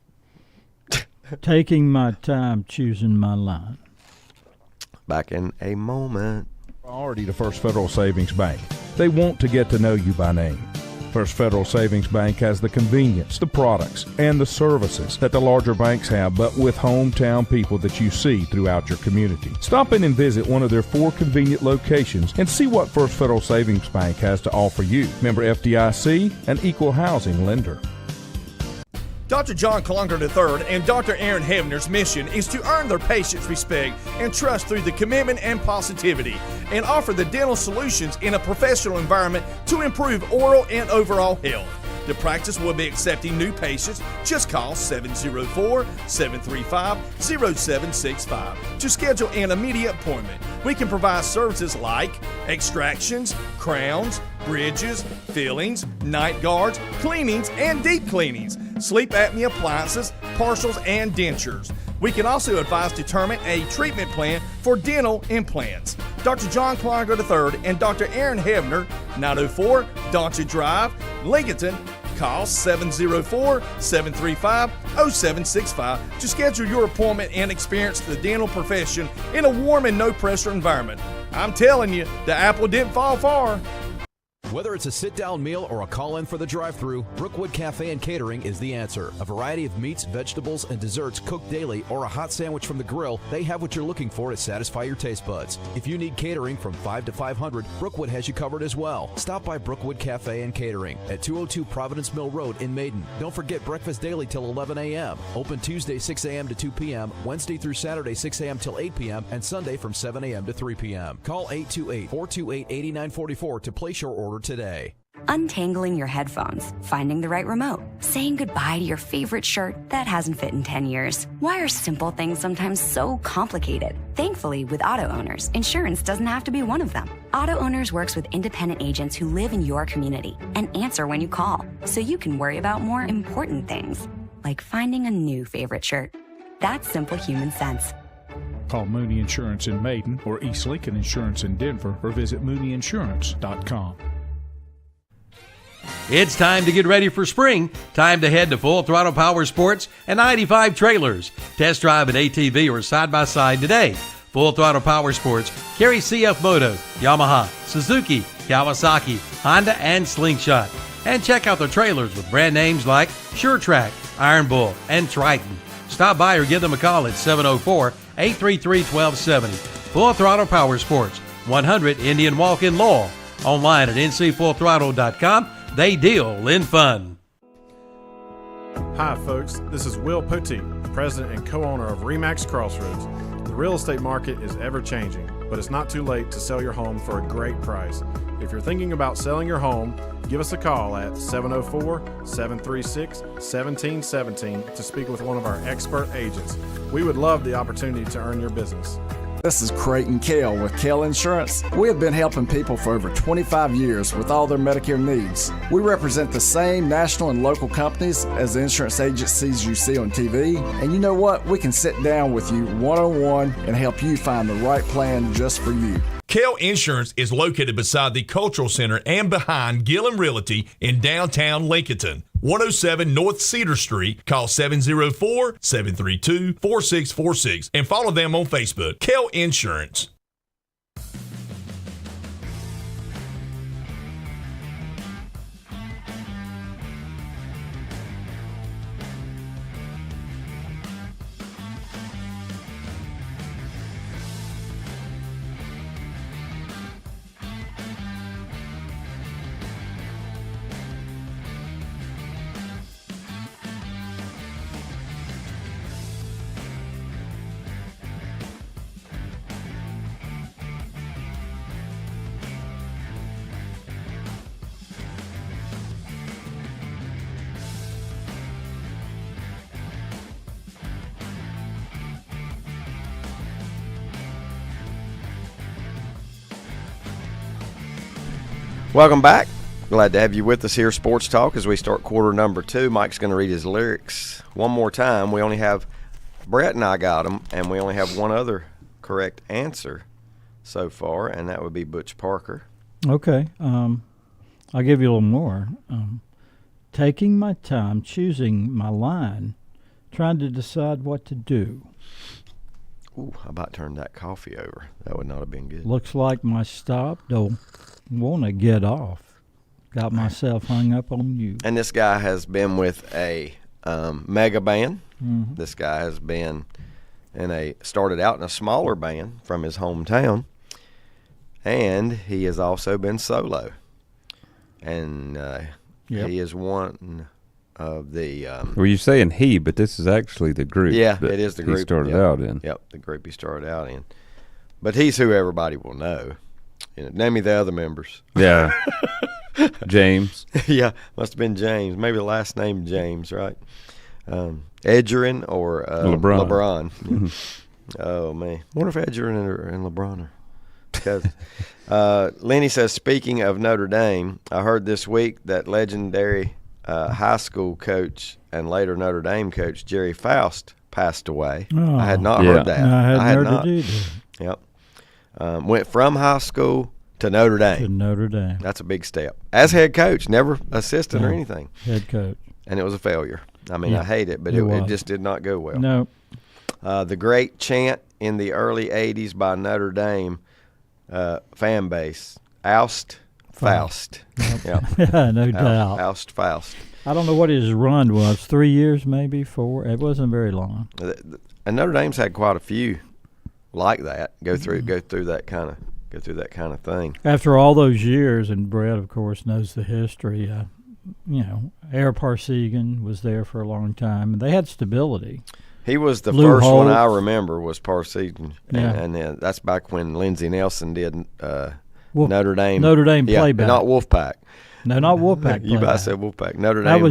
Taking my time choosing my line. Back in a moment. Priority to First Federal Savings Bank. They want to get to know you by name. First Federal Savings Bank has the convenience, the products, and the services that the larger banks have, but with hometown people that you see throughout your community. Stop in and visit one of their 4 convenient locations and see what First Federal Savings Bank has to offer you. Member FDIC, an equal housing lender. Dr. John Klunger III and Dr. Aaron Hebner's mission is to earn their patients' respect and trust through the commitment and positivity, and offer the dental solutions in a professional environment to improve oral and overall health. The practice will be accepting new patients. Just call 704-735-0765 to schedule an immediate appointment. We can provide services like extractions, crowns, bridges, fillings, night guards, cleanings, and deep cleanings, sleep apnea appliances, partials, and dentures. We can also advise determine a treatment plan for dental implants. Dr. John Klunger III and Dr. Aaron Hebner, 904 Doncha Drive, Lincolnton. Call 704-735-0765 to schedule your appointment and experience the dental profession in a warm and no-pressure environment. I'm telling you, the apple didn't fall far. Whether it's a sit-down meal or a call-in for the drive-thru, Brookwood Cafe and Catering is the answer. A variety of meats, vegetables, and desserts cooked daily, or a hot sandwich from the grill, they have what you're looking for to satisfy your taste buds. If you need catering from 5 to 500, Brookwood has you covered as well. Stop by Brookwood Cafe and Catering at 202 Providence Mill Road in Maiden. Don't forget breakfast daily till 11 a.m. Open Tuesday 6 a.m. to 2 p.m., Wednesday through Saturday 6 a.m. till 8 p.m., and Sunday from 7 a.m. to 3 p.m. Call 828-428-8944 to place your order today. Untangling your headphones, finding the right remote, saying goodbye to your favorite shirt that hasn't fit in 10 years. Why are simple things sometimes so complicated? Thankfully, with Auto Owners, insurance doesn't have to be one of them. Auto Owners works with independent agents who live in your community and answer when you call, so you can worry about more important things, like finding a new favorite shirt. That's simple human sense. Call Mooney Insurance in Maiden or East Lincoln Insurance in Denver or visit mooneyinsurance.com. It's time to get ready for spring. Time to head to Full Throttle Power Sports and 95 Trailers. Test drive an ATV or side-by-side today. Full Throttle Power Sports carries CF Moto, Yamaha, Suzuki, Kawasaki, Honda, and Slingshot. And check out their trailers with brand names like SureTrack, Iron Bull, and Triton. Stop by or give them a call at 704-833-1270. Full Throttle Power Sports, 100 Indian Walk in Lowell. Online at ncfullthrottle.com. They deal in fun. Hi, folks. This is Will Poteet, president and co-owner of RE/MAX Crossroads. The real estate market is ever-changing, but it's not too late to sell your home for a great price. If you're thinking about selling your home, give us a call at 704-736-1717 to speak with one of our expert agents. We would love the opportunity to earn your business. This is Creighton Kell with Kell Insurance. We have been helping people for over 25 years with all their Medicare needs. We represent the same national and local companies as the insurance agencies you see on TV. And you know what? We can sit down with you one-on-one and help you find the right plan just for you. Kell Insurance is located beside the Cultural Center and behind Gillum Realty in downtown Lincolnton. 107 North Cedar Street. Call 704-732-4646 and follow them on Facebook. Kell Insurance. Welcome back. Glad to have you with us here, Sports Talk, as we start quarter number 2. Mike's going to read his lyrics one more time. We only have Brett and I got them, and we only have one other correct answer so far, and that would be Butch Parker. Okay. I'll give you a little more. Taking my time, choosing my line, trying to decide what to do. Ooh, I about turned that coffee over. That would not have been good. Looks like my stop don't want to get off. Got myself hung up on you. And this guy has been with a mega band. Mm-hmm. This guy has been started out in a smaller band from his hometown, and he has also been solo. And he is one of the. Well, you're saying he, but this is actually the group. Yeah, it is the group he started out in. Yep, the group he started out in. But he's who everybody will know. Name me the other members. Yeah. James. Yeah, must have been James. Maybe the last name James, right? Edgerrin or LeBron. Yeah. Oh, man. I wonder if Edgerrin and LeBron are. Because Lenny says, speaking of Notre Dame, I heard this week that legendary high school coach and later Notre Dame coach Jerry Faust passed away. Oh, I had not heard that. No, I hadn't heard not. it either. Yep. Went from high school to Notre Dame. To Notre Dame. That's a big step. As head coach, never assistant or anything. Head coach. And it was a failure. I mean, I hate it, but it just did not go well. No. The great chant in the early 80s by Notre Dame fan base, Oust Faust. Yep. Yeah, no doubt. Oust Faust. I don't know what his run was. 3 years, maybe 4. It wasn't very long. And Notre Dame's had quite a few like that. Go through that kind of thing. After all those years, and Brett, of course, knows the history. Air Parsegan was there for a long time, and they had stability. He was the Lou first Holtz. one I remember was Parsegan, Yeah. and that's back when Lindsey Nelson did Notre Dame. Notre Dame playback, not Wolfpack. No, not Wolfpack. You about said Wolfpack. Notre Dame.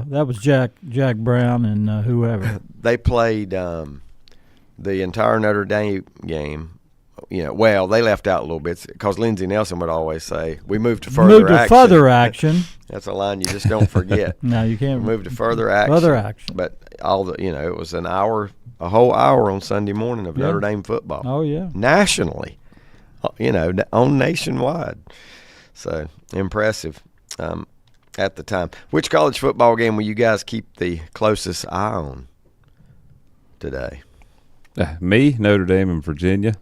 That was Jack Brown and whoever. They played the entire Notre Dame game. Well, they left out a little bit because Lindsey Nelson would always say, "We moved to further action." That's a line you just don't forget. No, you can't. Move to further action. Further action. But it was a whole hour on Sunday morning of Notre Dame football. Oh yeah. Nationally, on nationwide. So impressive at the time. Which college football game will you guys keep the closest eye on today? Me, Notre Dame, and Virginia.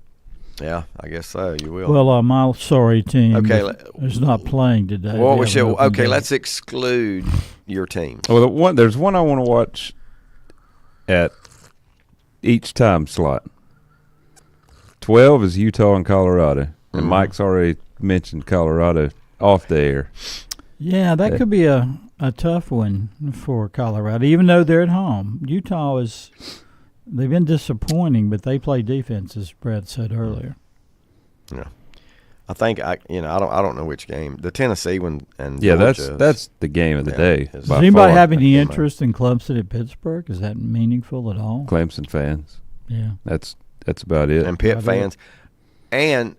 Yeah, I guess so. You will. Well, my sorry team is not playing today. Well, let's exclude your team. Well, there's one I want to watch at each time slot. 12 is Utah and Colorado, and Mike's already mentioned Colorado off the air. Yeah, that could be a tough one for Colorado, even though they're at home. Utah is. They've been disappointing, but they play defense, as Brett said earlier. Yeah, I think I don't know which game. The Tennessee one and Georgia that's the game of the day. Does anybody have any interest in Clemson at Pittsburgh? Is that meaningful at all? Clemson fans. Yeah, that's about it. And Pitt fans, and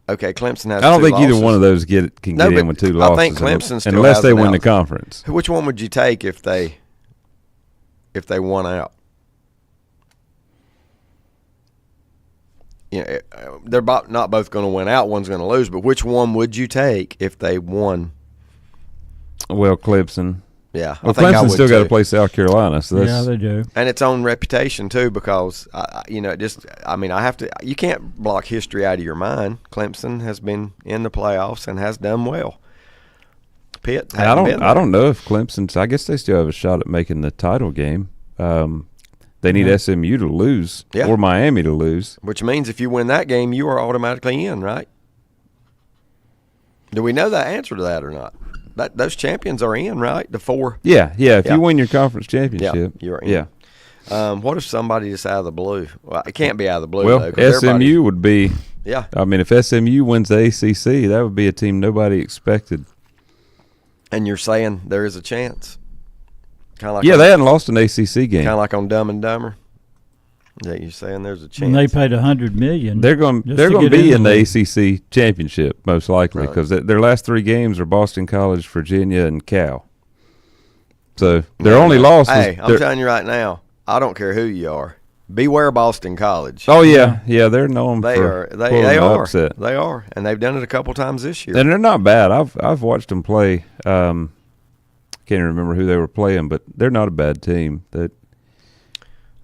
Clemson has. I don't think losses. Either one of those can get in with 2 losses. I think Clemson still unless has they win the conference. Which one would you take if they won out? They're not both going to win out. One's going to lose. But which one would you take if they won? Well, Clemson. Yeah. Well, Clemson's still got to play South Carolina. So yeah, they do. And its own reputation, too, because, you can't block history out of your mind. Clemson has been in the playoffs and has done well. Pitt hasn't been there. I don't know if Clemson's – I guess they still have a shot at making the title game. They need SMU to lose or Miami to lose. Which means if you win that game, you are automatically in, right? Do we know the answer to that or not? Those champions are in, right? The 4. Yeah. If you win your conference championship. You're in. Yeah. What if somebody just out of the blue? Well, it can't be out of the blue, well, though. SMU would be. Yeah. I mean, if SMU wins the ACC, that would be a team nobody expected. And you're saying there is a chance? They hadn't lost an ACC game. Kind of like on Dumb and Dumber. Yeah, you're saying there's a chance. And they paid $100 million. They're going to be in the ACC championship most likely because their last 3 games are Boston College, Virginia, and Cal. So their only loss. Hey, I'm telling you right now, I don't care who you are. Beware Boston College. Oh yeah, they're known they for are they are upset. They are, and they've done it a couple times this year. And they're not bad. I've watched them play. Can't even remember who they were playing, but they're not a bad team. Let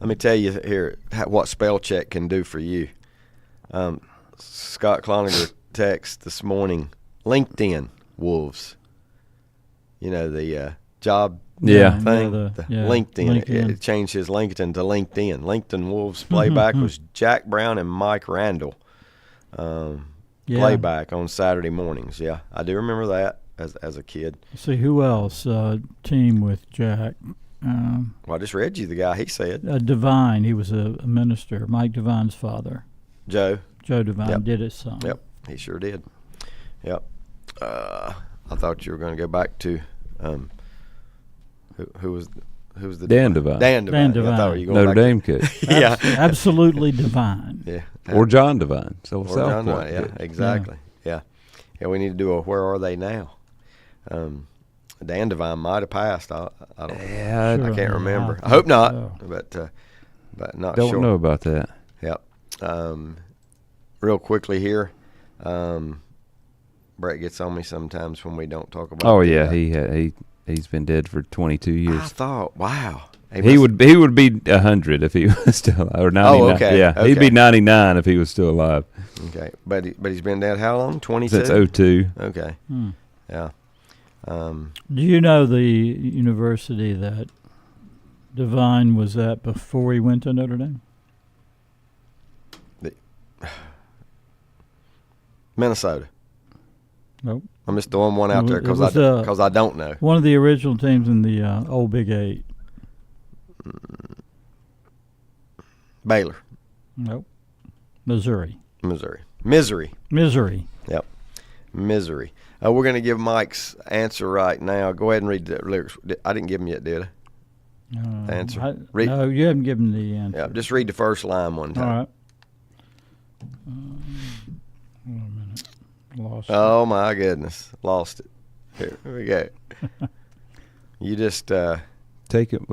me tell you here what spell check can do for you. Scott Cloninger text this morning. LinkedIn Wolves. You know the job. Yeah. Thing, LinkedIn. It changed his LinkedIn to LinkedIn. LinkedIn Wolves playback was Jack Brown and Mike Randall. Playback on Saturday mornings. Yeah, I do remember that as a kid. Let's see who else team with Jack. Well, I just read you the guy. He said Devine. He was a minister. Mike Devine's father. Joe Devine did his son. Yep, he sure did. Yep. I thought you were going to go back to. Who was the Dan Devine? Dan Devine. I thought you were Notre Dame kid. Yeah, absolutely divine. Yeah, or John Devine. So or John Devine. Yeah, exactly. Yeah. We need to do a where are they now? Dan Devine might have passed. I don't. Yeah, I can't remember. I hope not. But not don't sure. know about that. Yep. Real quickly here. Brett gets on me sometimes when we don't talk about. Oh yeah, he's been dead for 22 years. I thought, wow. He would be 100 if he was still alive, or 99. Oh, okay. Yeah, okay. He'd be 99 if he was still alive. Okay, but he's been dead how long? 22? Since 02. Okay. Yeah. Do you know the university that Devine was at before he went to Notre Dame? Minnesota. Nope. I'm just throwing one out there because I don't know. One of the original teams in the old Big 8. Baylor. Nope. Missouri. Misery. Yep. Misery. We're going to give Mike's answer right now. Go ahead and read the lyrics. I didn't give him yet, did I? The answer. No, you haven't given the answer. Yeah, just read the first line one time. All right. Hold on a minute. Lost it. Oh, my goodness. Lost it. Here we go. You just... taking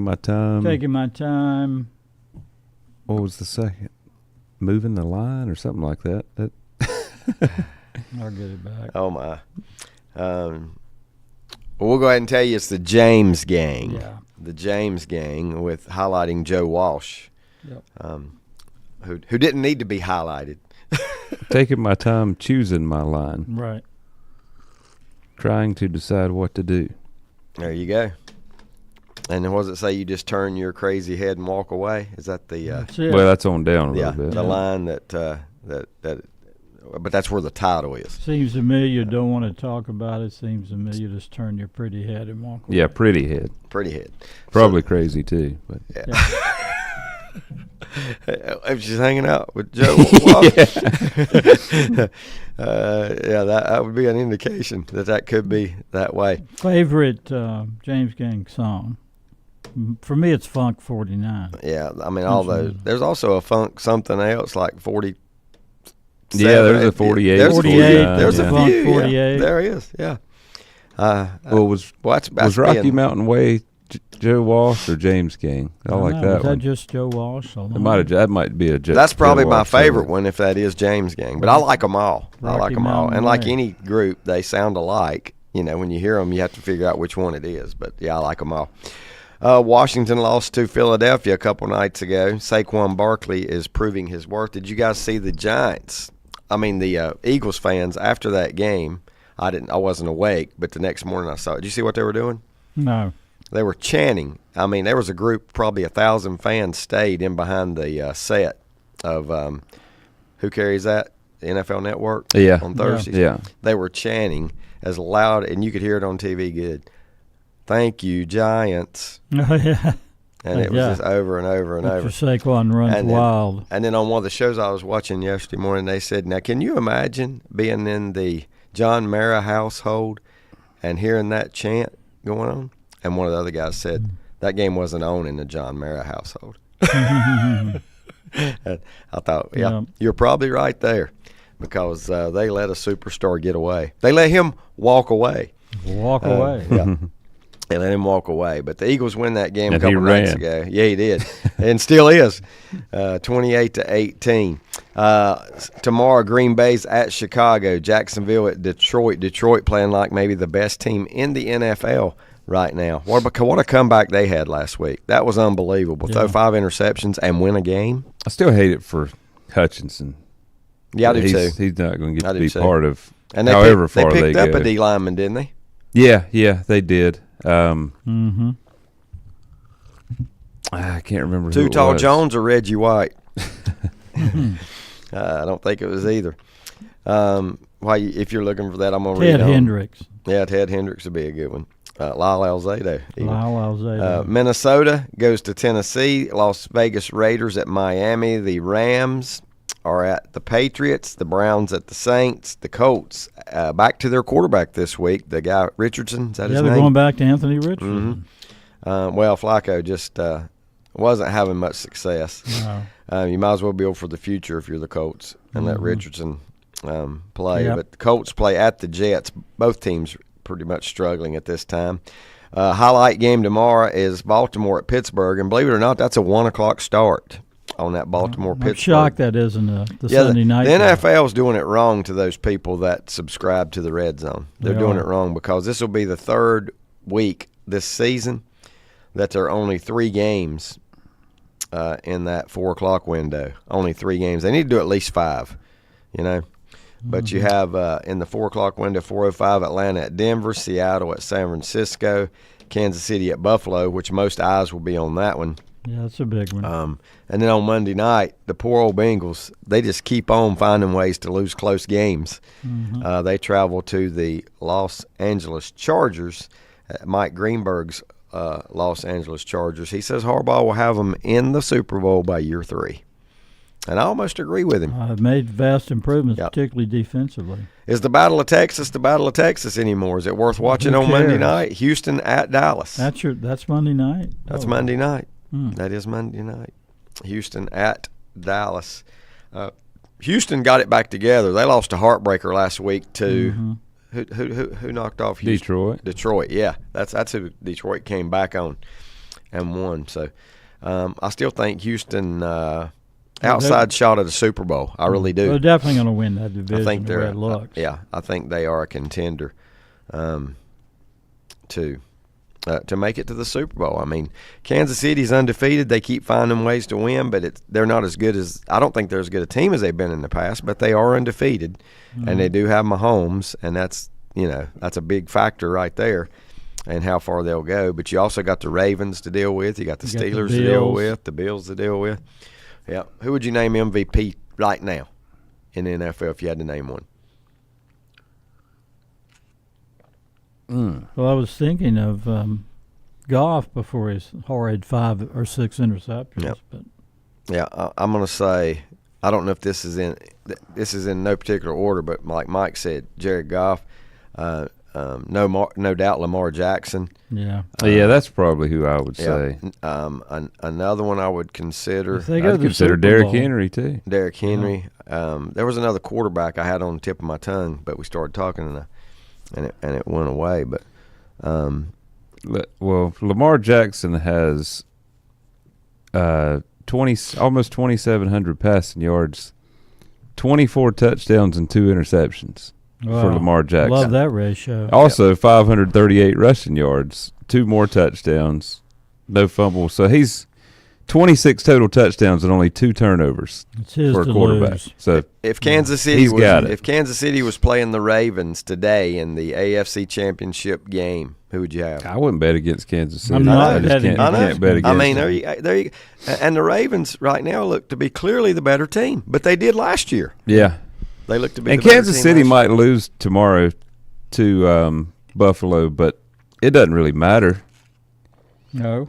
my time. Taking my time. What was the second? Moving the line or something like that. I'll get it back. Oh, my. Well, we'll go ahead and tell you it's the James Gang. Yeah. The James Gang with highlighting Joe Walsh. Yep. Who didn't need to be highlighted. Taking my time choosing my line. Right. Trying to decide what to do. There you go. And then what does it say? You just turn your crazy head and walk away? Is that the That's it. well, that's on down a little bit. the line that but that's where the title is. Seems to me you don't want to talk about it. Seems to me you just turn your pretty head and walk away. Yeah, pretty head. Pretty head. Probably crazy too. But yeah. If she's hanging out with Joe Walsh, that would be an indication that could be that way. Favorite James Gang song? For me, it's Funk 49. Yeah, I mean all those. There's also a funk something else like 40. Yeah, there's a 48. There's 48. There's a few. 48. Yeah, there is. Yeah. Was Rocky Mountain Way Joe Walsh or James Gang? I like that was one. That just Joe Walsh? That might be a Joe. That's probably Joe my Walsh favorite song. one if that is James Gang. But I like them all. Rocky I like them all. Mountain And like Way. any group, they sound alike. You know, when you hear them, you have to figure out which one it is. But yeah, I like them all. Washington lost to Philadelphia a couple nights ago. Saquon Barkley is proving his worth. Did you guys see the Giants? I mean, the Eagles fans after that game. I wasn't awake, but the next morning I saw it. Did you see what they were doing? No. They were chanting. I mean, there was a group, probably 1,000 fans stayed in behind the set of who carries that? The NFL Network? Yeah. On Thursdays. Yeah. They were chanting as loud, and you could hear it on TV good. Thank you, Giants. Oh, yeah. And it was just over and over and over. After Saquon runs wild. And then on one of the shows I was watching yesterday morning, they said, now, can you imagine being in the John Mara household and hearing that chant going on? And one of the other guys said, that game wasn't on in the John Mara household. I thought, yeah, you're probably right there, because they let a superstar get away. They let him walk away. Yeah. They let him walk away. But the Eagles win that game a couple nights ago. Yeah, he did. And still is. 28-18. Tomorrow, Green Bay's at Chicago. Jacksonville at Detroit. Detroit playing like maybe the best team in the NFL right now. What a comeback they had last week. That was unbelievable. Throw 5 interceptions and win a game. I still hate it for Hutchinson. Yeah, I do too. He's not going to get to be part of and however far they go. They picked up a D lineman, didn't they? Yeah, they did. I can't remember who it was. Tall Jones or Reggie White? I don't think it was either. If you're looking for that, I'm going to read Ted Hendricks. Yeah, Ted Hendricks would be a good one. Lyle Alzado. Lyle Alzado. Minnesota goes to Tennessee. Las Vegas Raiders at Miami. The Rams are at the Patriots. The Browns at the Saints. The Colts back to their quarterback this week. The guy Richardson, is that his name? Yeah, they're going back to Anthony Richardson. Well, Flacco just wasn't having much success. No. You might as well build for the future if you're the Colts and let Richardson play. Yep. But the Colts play at the Jets. Both teams pretty much struggling at this time. Highlight game tomorrow is Baltimore at Pittsburgh. And believe it or not, that's a 1 o'clock start on that Baltimore-Pittsburgh. I'm shocked that isn't the Sunday night. The NFL is doing it wrong to those people that subscribe to the Red Zone. They're doing it wrong because this will be the third week this season that there are only 3 games in that 4 o'clock window. Only 3 games. They need to do at least 5, you know. But you have in the 4 o'clock window, 4:05, Atlanta at Denver, Seattle at San Francisco, Kansas City at Buffalo, which most eyes will be on that one. Yeah, that's a big one. And then on Monday night, the poor old Bengals, they just keep on finding ways to lose close games. They travel to the Los Angeles Chargers, Mike Greenberg's Los Angeles Chargers. He says Harbaugh will have them in the Super Bowl by year 3. And I almost agree with him. Made vast improvements, particularly defensively. Is the Battle of Texas the Battle of Texas anymore? Is it worth watching on Monday night? Houston at Dallas. That's Monday night? That's Monday night. That is Monday night. Houston at Dallas. Houston got it back together. They lost a heartbreaker last week to who knocked off Houston? Detroit, yeah. That's who Detroit came back on and won. So I still think Houston outside shot at the Super Bowl. I really do. They're definitely going to win that division. I think the way it looks. I think they are a contender to make it to the Super Bowl. I mean, Kansas City's undefeated. They keep finding ways to win, but they're not as good as – I don't think they're as good a team as they've been in the past, but they are undefeated, and they do have Mahomes, and that's a big factor right there and how far they'll go. But you also got the Ravens to deal with. You got the Steelers to deal with, the Bills to deal with. Yeah. Who would you name MVP right now in the NFL if you had to name one? Well, I was thinking of Goff before his horrid 5 or 6 interceptions. Yep. But yeah, I'm going to say I don't know if this is in no particular order, but like Mike said, Jared Goff, no doubt Lamar Jackson. Yeah, that's probably who I would say. Another one I would consider. I'd consider Derrick Henry too. Derrick Henry. There was another quarterback I had on the tip of my tongue, but we started talking and it went away. But well, Lamar Jackson has almost 2,700 passing yards, 24 touchdowns and 2 interceptions. Wow. For Lamar Jackson. Love that ratio. Also, 538 rushing yards, 2 more touchdowns, no fumbles. So he's 26 total touchdowns and only 2 turnovers for a quarterback. Lose. So if Kansas City was playing the Ravens today in the AFC Championship game, who would you have? I wouldn't bet against Kansas City. I'm not can't bet against. I mean, there you and the Ravens right now look to be clearly the better team, but they did last year. Yeah. They look to be. And Kansas City might lose tomorrow to Buffalo, but it doesn't really matter. No.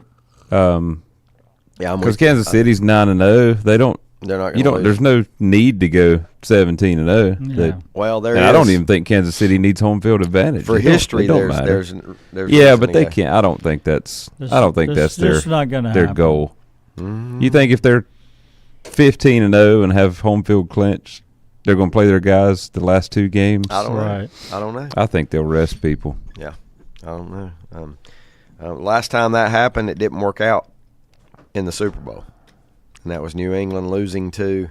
Because Kansas City's 9-0. They don't. They're not. There's no need to go 17-0. Yeah. Well, I don't even think Kansas City needs home field advantage for history. There's yeah, but they can't. I don't think that's. their not gonna their happen. goal. You think if they're 15-0 and have home field clinch, they're going to play their guys the last 2 games? I don't know. I don't know. I think they'll rest people. Yeah, I don't know. Last time that happened, it didn't work out in the Super Bowl, and that was New England losing to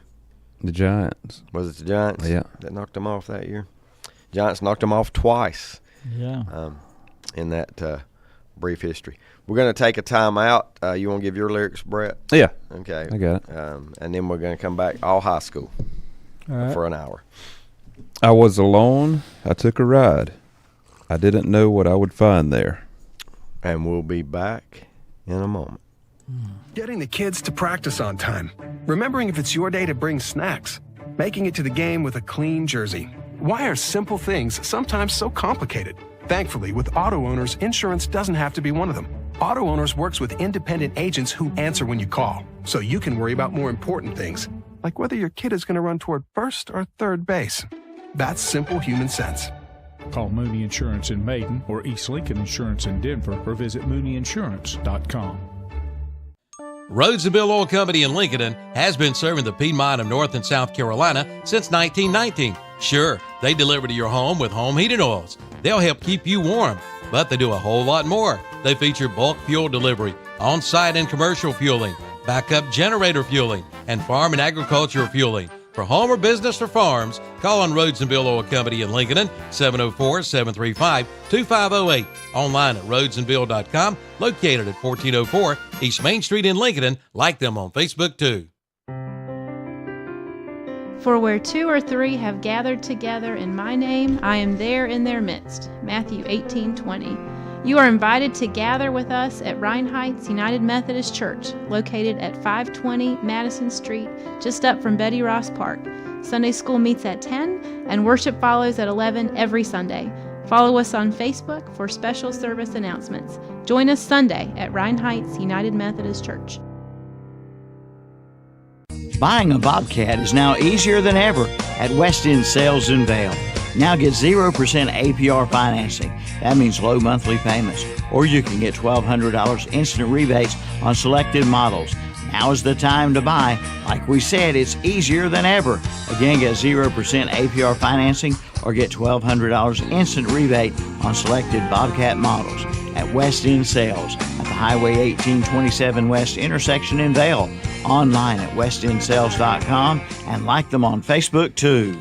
the Giants. Was it the Giants? Yeah, that knocked them off that year. Giants knocked them off twice. Yeah. In that brief history. We're going to take a time out. You want to give your lyrics, Brett? Yeah. Okay. I got it. And then we're going to come back all high school for an hour. I was alone. I took a ride. I didn't know what I would find there. And we'll be back in a moment. Getting the kids to practice on time. Remembering if it's your day to bring snacks. Making it to the game with a clean jersey. Why are simple things sometimes so complicated? Thankfully, with Auto Owners, insurance doesn't have to be one of them. Auto Owners works with independent agents who answer when you call, so you can worry about more important things, like whether your kid is going to run toward first or third base. That's simple human sense. Call Mooney Insurance in Maiden or East Lincoln Insurance in Denver or visit MooneyInsurance.com. Rhodes and Bill Oil Company in Lincoln has been serving the Piedmont of North and South Carolina since 1919. Sure, they deliver to your home with home heating oils. They'll help keep you warm, but they do a whole lot more. They feature bulk fuel delivery, on-site and commercial fueling, backup generator fueling, and farm and agricultural fueling. For home or business or farms, call on Rhodes and Bill Oil Company in Lincoln, 704-735-2508. Online at rhodesandbill.com, located at 1404 East Main Street in Lincoln. Like them on Facebook, too. For where 2 or 3 have gathered together in my name, I am there in their midst. Matthew 18:20. You are invited to gather with us at Rhine Heights United Methodist Church, located at 520 Madison Street, just up from Betty Ross Park. Sunday school meets at 10, and worship follows at 11 every Sunday. Follow us on Facebook for special service announcements. Join us Sunday at Rhine Heights United Methodist Church. Buying a Bobcat is now easier than ever at West End Sales in Vail. Now get 0% APR financing. That means low monthly payments. Or you can get $1,200 instant rebates on selected models. Now is the time to buy. Like we said, it's easier than ever. Again, get 0% APR financing or get $1,200 instant rebate on selected Bobcat models at West End Sales at the Highway 1827 West intersection in Vail. Online at westendsales.com and like them on Facebook too.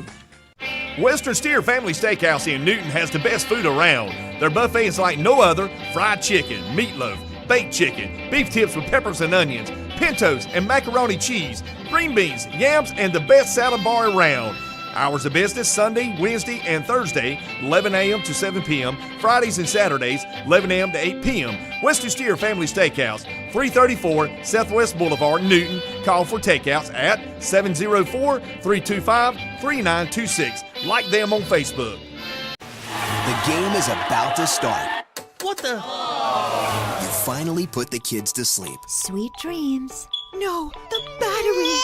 Western Steer Family Steakhouse in Newton has the best food around. Their buffet is like no other. Fried chicken, meatloaf, baked chicken, beef tips with peppers and onions, pintos and macaroni cheese, green beans, yams, and the best salad bar around. Hours of business Sunday, Wednesday, and Thursday, 11 a.m. to 7 p.m. Fridays and Saturdays, 11 a.m. to 8 p.m. Western Steer Family Steakhouse, 334 Southwest Boulevard, Newton. Call for takeouts at 704-325-3926. Like them on Facebook. The game is about to start. What the? You finally put the kids to sleep. Sweet dreams. No, the battery.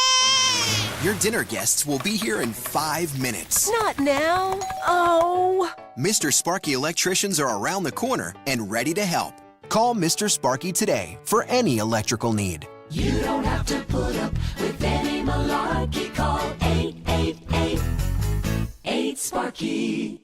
Your dinner guests will be here in 5 minutes. Not now. Oh. Mr. Sparky electricians are around the corner and ready to help. Call Mr. Sparky today for any electrical need. You don't have to put up with any malarkey. Call 888-8-SPARKY.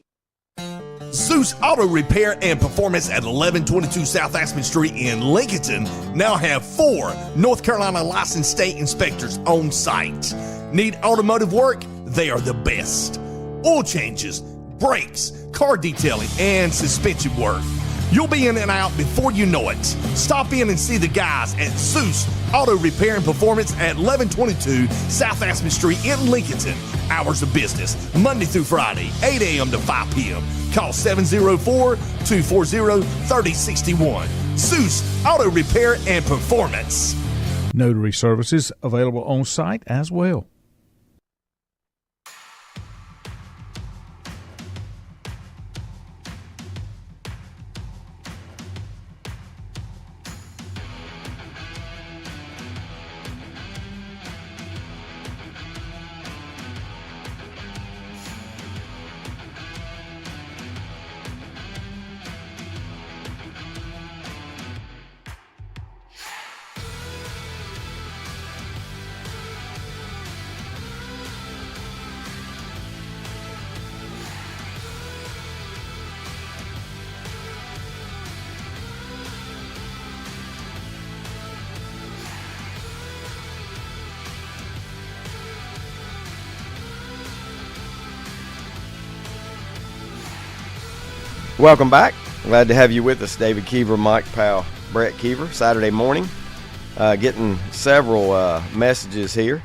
Zeus Auto Repair and Performance at 1122 South Aspen Street in Lincoln now have 4 North Carolina licensed state inspectors on site. Need automotive work? They are the best. Oil changes, brakes, car detailing, and suspension work. You'll be in and out before you know it. Stop in and see the guys at Zeus Auto Repair and Performance at 1122 South Aspen Street in Lincoln. Hours of business, Monday through Friday, 8 a.m. to 5 p.m. Call 704-240-3061. Zeus Auto Repair and Performance. Notary services available on site as well. Welcome back. Glad to have you with us, David Keever, Mike Powell, Brett Keever. Saturday morning. Getting several messages here.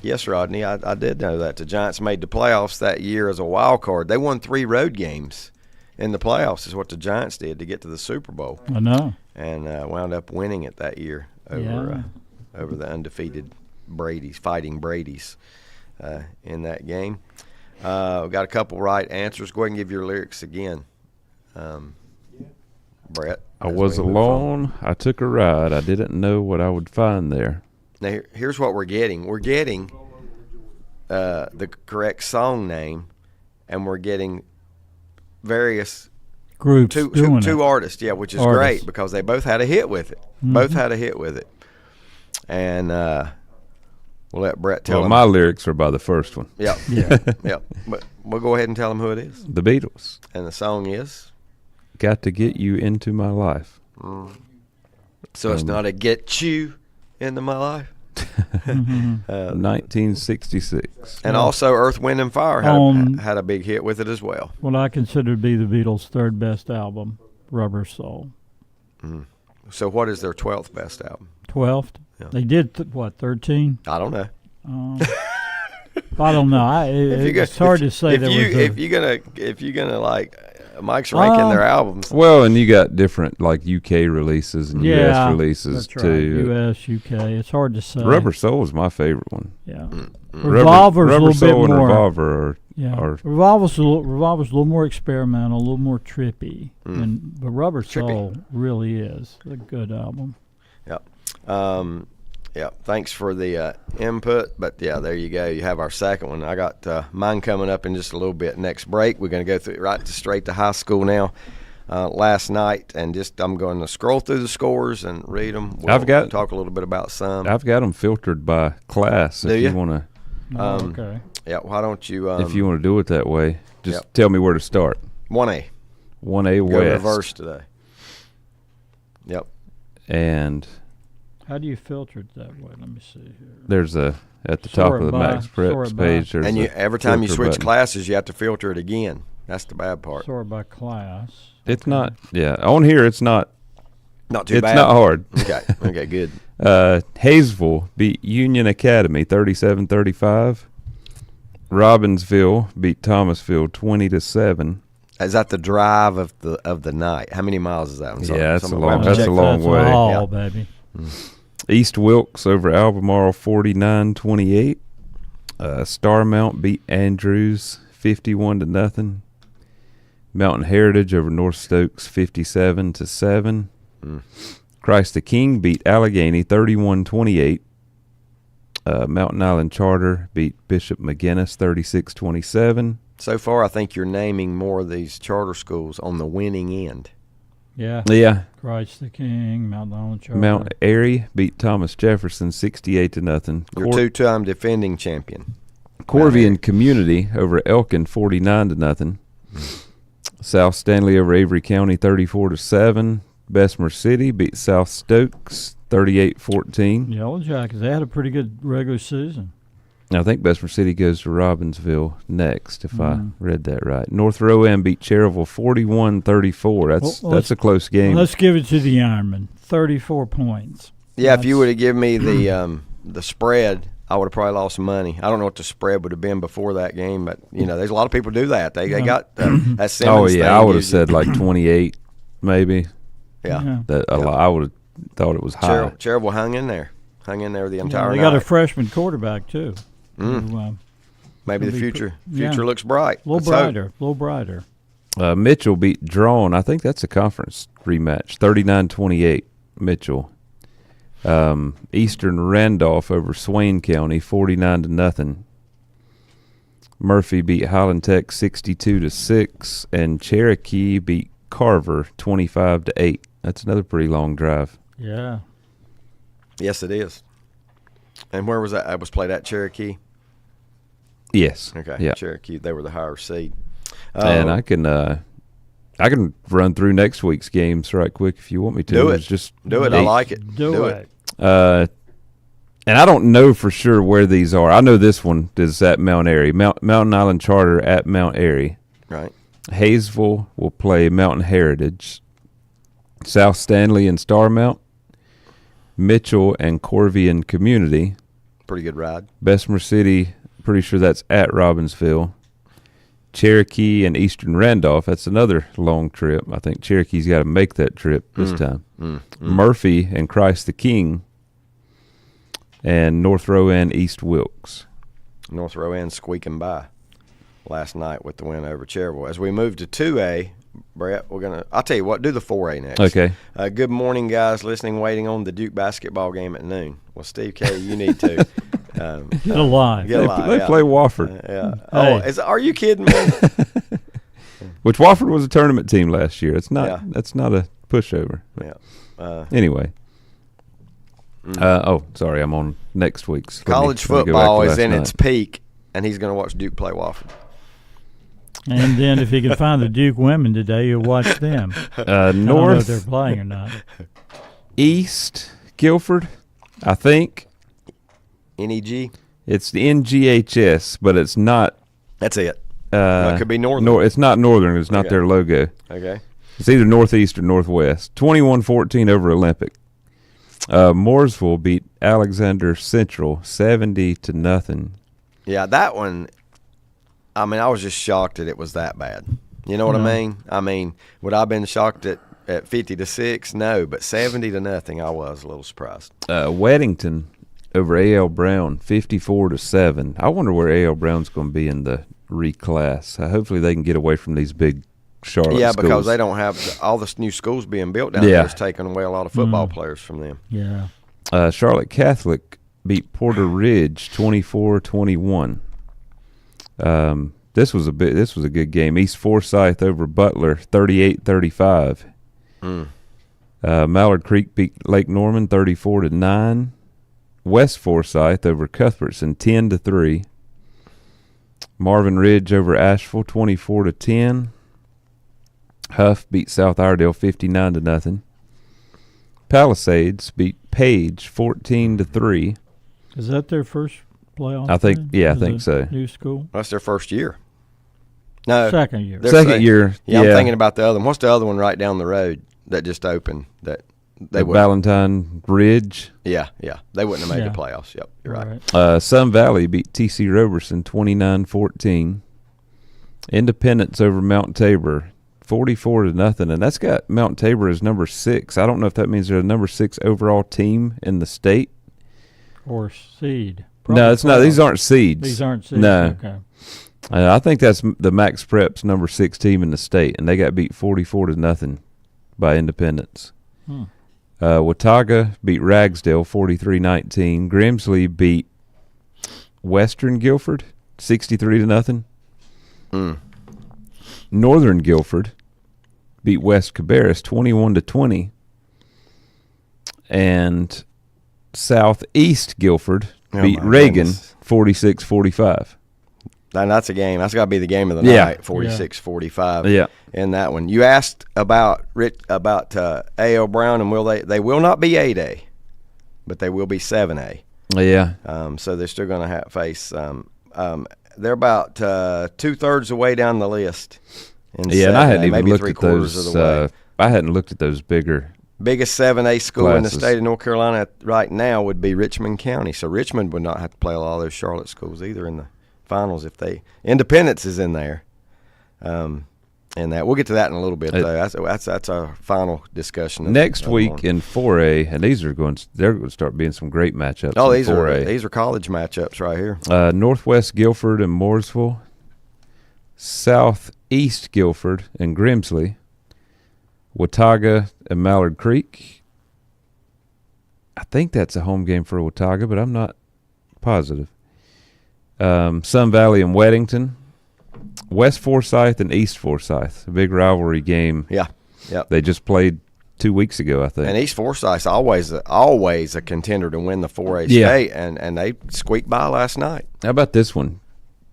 Yes, Rodney, I did know that. The Giants made the playoffs that year as a wild card. They won 3 road games in the playoffs is what the Giants did to get to the Super Bowl. I know. And wound up winning it that year over the undefeated Fighting Brady's in that game. We got a couple right answers. Go ahead and give your lyrics again, Brett. I was alone. I took a ride. I didn't know what I would find there. Now, here's what we're getting. We're getting the correct song name, and we're getting various groups two artists, which is great because they both had a hit with it. Both had a hit with it. And we'll let Brett tell them. My lyrics are by the first one. Yep. Yep. But we'll go ahead and tell them who it is. The Beatles. And the song is? Got to Get You Into My Life. So it's not a Get You Into My Life? 1966. And also Earth, Wind, and Fire had a big hit with it as well. What I consider to be the Beatles' third best album, Rubber Soul. So what is their 12th best album? 12th? Yeah. They did, 13? I don't know. I don't know. It's hard to say. If you're gonna like Mike's ranking their albums. Well, and you got different like UK releases and US releases that's too. Right. US, UK. It's hard to say. Rubber Soul is my favorite one. Yeah. Revolver's Rubber a little Soul bit and more. Revolver Revolver's a little more experimental, a little more trippy. But Rubber Soul really is a good album. Yep. Thanks for the input. But, there you go. You have our second one. I got mine coming up in just a little bit. Next break, we're going to go straight to high school now. Last night, and I'm going to scroll through the scores and read them. We'll talk a little bit about some. I've got them filtered by class. Do you want to? Okay. Yeah, why don't you? If you want to do it that way, just tell me where to start. 1A. 1A West. Go reverse today. Yep. And how do you filter it that way? Let me see here. There's at the top of the Max Preps page. There's and every time you switch classes, you have to filter it again. That's the bad part. Sort by class. It's not. Yeah, on here it's not. Not too bad. It's not hard. Okay. Okay. Good. Hayesville beat Union Academy 37-35. Robbinsville beat Thomasville 20-7. Is that the drive of the night? How many miles is that? That's a long way. Oh, baby. East Wilkes over Albemarle 49-28. Starmount beat Andrews 51-0. Mountain Heritage over North Stokes 57-7. Christ the King beat Allegheny 31-28. Mountain Island Charter beat Bishop McGuinness 36-27. So far, I think you're naming more of these charter schools on the winning end. Yeah. Yeah. Christ the King, Mountain Island Charter. Mount Airy beat Thomas Jefferson 68-0. Your two-time defending champion. Corvian Community over Elkin 49-0. South Stanley over Avery County 34-7. Bessemer City beat South Stokes 38-14. Yellow Jackets, they had a pretty good regular season. I think Bessemer City goes to Robbinsville next, if I read that right. North Rowan beat Cherryville 41-34. That's a close game. Let's give it to the Ironman. 34 points. Yeah, if you would have given me the spread, I would have probably lost money. I don't know what the spread would have been before that game, but there's a lot of people do that. They got that Simmons thing. I would have said like 28, maybe. Yeah. I would have thought it was high. Cherryville hung in there the entire night. They got a freshman quarterback too. Maybe the future looks bright. A little brighter. Mitchell beat Drawn. I think that's a conference rematch. 39-28. Mitchell. Eastern Randolph over Swain County 49-0. Murphy beat Highland Tech 62-6, and Cherokee beat Carver 25-8. That's another pretty long drive. Yeah. Yes, it is. And where was that? I was played at Cherokee. Yes. Okay. Yeah. Cherokee. They were the higher seed. And I can run through next week's games right quick if you want me to. Do it. Just do it. I like it. Do it. and I don't know for sure where these are. I know this one is at Mount Airy. Mountain Island Charter at Mount Airy. Right. Hayesville will play Mountain Heritage. South Stanley and Starmount. Mitchell and Corvian Community. Pretty good ride. Bessemer City, pretty sure that's at Robbinsville. Cherokee and Eastern Randolph, that's another long trip. I think Cherokee's got to make that trip this time. Murphy and Christ the King. And North Rowan, East Wilkes. North Rowan squeaking by last night with the win over Cherville. As we move to 2A, Brett, I'll tell you what, do the 4A next. Okay. Good morning, guys, listening, waiting on the Duke basketball game at noon. Well, Steve K, you need to. Get alive. They play Wofford. Yeah. Hey. Are you kidding me? Which Wofford was a tournament team last year. It's not. That's not a pushover. Yeah. Anyway. Sorry, I'm on next week's. College football is in its peak, and he's going to watch Duke play Wofford. And then if he can find the Duke women today, you'll watch them. North. I don't know if they're playing or not. East Guilford, I think. NEG? It's the NGHS, but it's not. That's it. It could be Northern. It's not Northern. It's not their logo. Okay. It's either Northeast or Northwest. 21-14 over Olympic. Mooresville beat Alexander Central 70-0. Yeah, that one, I mean, I was just shocked that it was that bad. You know what I mean? I mean, would I have been shocked at 50-6? No, but 70-0, I was a little surprised. Weddington over A.L. Brown 54-7. I wonder where A.L. Brown's going to be in the reclass. Hopefully they can get away from these big Charlotte schools. Because they don't have all the new schools being built down there. It's taking away a lot of football players from them. Yeah. Charlotte Catholic beat Porter Ridge 24-21. This was a good game. East Forsyth over Butler 38-35. Mallard Creek beat Lake Norman 34-9. West Forsyth over Cuthbertson 10-3. Marvin Ridge over Asheville 24-10. Huff beat South Iredale 59-0. Palisades beat Page 14-3. Is that their first playoff? I think so. New school. That's their first year. No, second year. Second year. Yeah, I'm thinking about the other one. What's the other one right down the road that just opened? That they would. Valentine Ridge. Yeah, they wouldn't have made the playoffs. Yep, you're right. Sun Valley beat TC Roberson 29-14. Independence over Mount Tabor 44-0, and that's got Mount Tabor as number 6. I don't know if that means they're the number 6 overall team in the state or seed. No, it's not. These aren't seeds. These aren't seeds. No. Okay. I think that's the Max Prep's number 6 team in the state, and they got beat 44-0 by Independence. Watauga beat Ragsdale 43-19. Grimsley beat Western Guilford 63-0. Northern Guilford beat West Cabarrus 21-20. And Southeast Guilford beat Reagan 46-45. That's a game. That's got to be the game of the night, 46-45. Yeah. In that one. You asked about A.L. Brown, and they will not be 8A, but they will be 7A. Yeah. So they're still going to face they're about 2/3 of the way down the list. And I hadn't even looked at those. I hadn't looked at those biggest 7A school in the state of North Carolina right now would be Richmond County. So Richmond would not have to play a lot of those Charlotte schools either in the finals if Independence is in there. And that we'll get to that in a little bit. That's our final discussion. Next week in 4A, and they're going to start being some great matchups. Oh, these are college matchups right here. Northwest Guilford and Mooresville, Southeast Guilford and Grimsley, Watauga and Mallard Creek. I think that's a home game for Watauga, but I'm not positive. Sun Valley and Weddington. West Forsyth and East Forsyth, a big rivalry game. Yeah. They just played 2 weeks ago, I think. And East Forsyth's always a contender to win the 4A state, and they squeaked by last night. How about this one?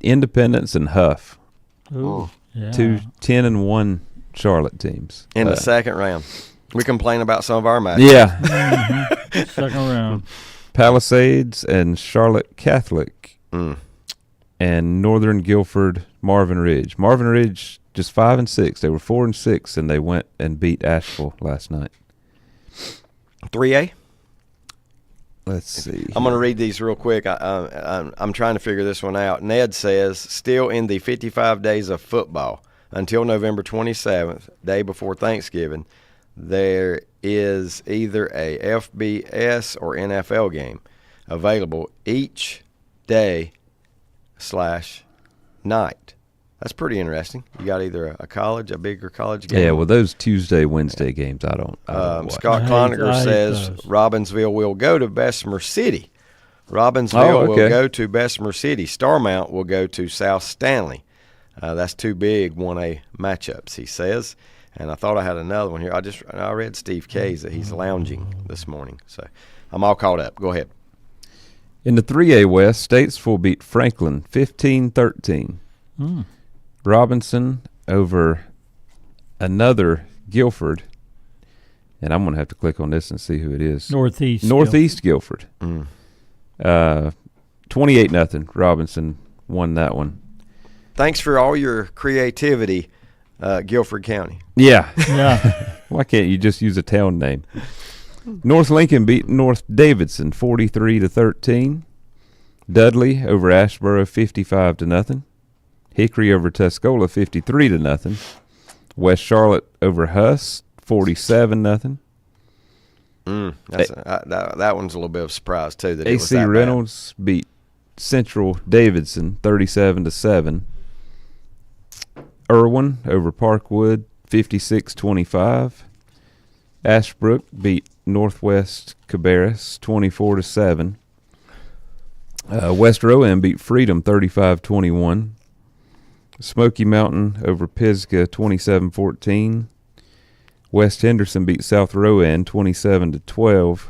Independence and Huff. Ooh, yeah. 2 10-1 Charlotte teams. In the second round. We complain about some of our matches. Yeah. Second round. Palisades and Charlotte Catholic, and Northern Guilford Marvin Ridge. Marvin Ridge just 5-6. They were 4-6, and they went and beat Asheville last night. 3A. Let's see. I'm going to read these real quick. I'm trying to figure this one out. Ned says, still in the 55 days of football until November 27th, day before Thanksgiving, there is either a FBS or NFL game available each day / night. That's pretty interesting. You got either a bigger college game. Yeah, well, those Tuesday, Wednesday games, I don't watch. Scott Cloninger says Robbinsville will go to Bessemer City. Robbinsville will go to Bessemer City. Starmount will go to South Stanley. That's two big 1A matchups, he says. And I thought I had another one here. I read Steve K's that he's lounging this morning. So I'm all caught up. Go ahead. In the 3A West, Statesville beat Franklin 15-13. Robinson over another Guilford. And I'm going to have to click on this and see who it is. Northeast Guilford. 28-0. Robinson won that one. Thanks for all your creativity, Guilford County. Yeah. Why can't you just use a town name? North Lincoln beat North Davidson 43-13. Dudley over Ashboro 55-0. Hickory over Tuscola 53-0. West Charlotte over Huss 47-0. That one's a little bit of a surprise too. That AC Reynolds beat Central Davidson 37-7. Irwin over Parkwood 56-25. Ashbrook beat Northwest Cabarrus 24-7. West Rowan beat Freedom 35-21. Smoky Mountain over Pisgah 27-14. West Henderson beat South Rowan 27-12.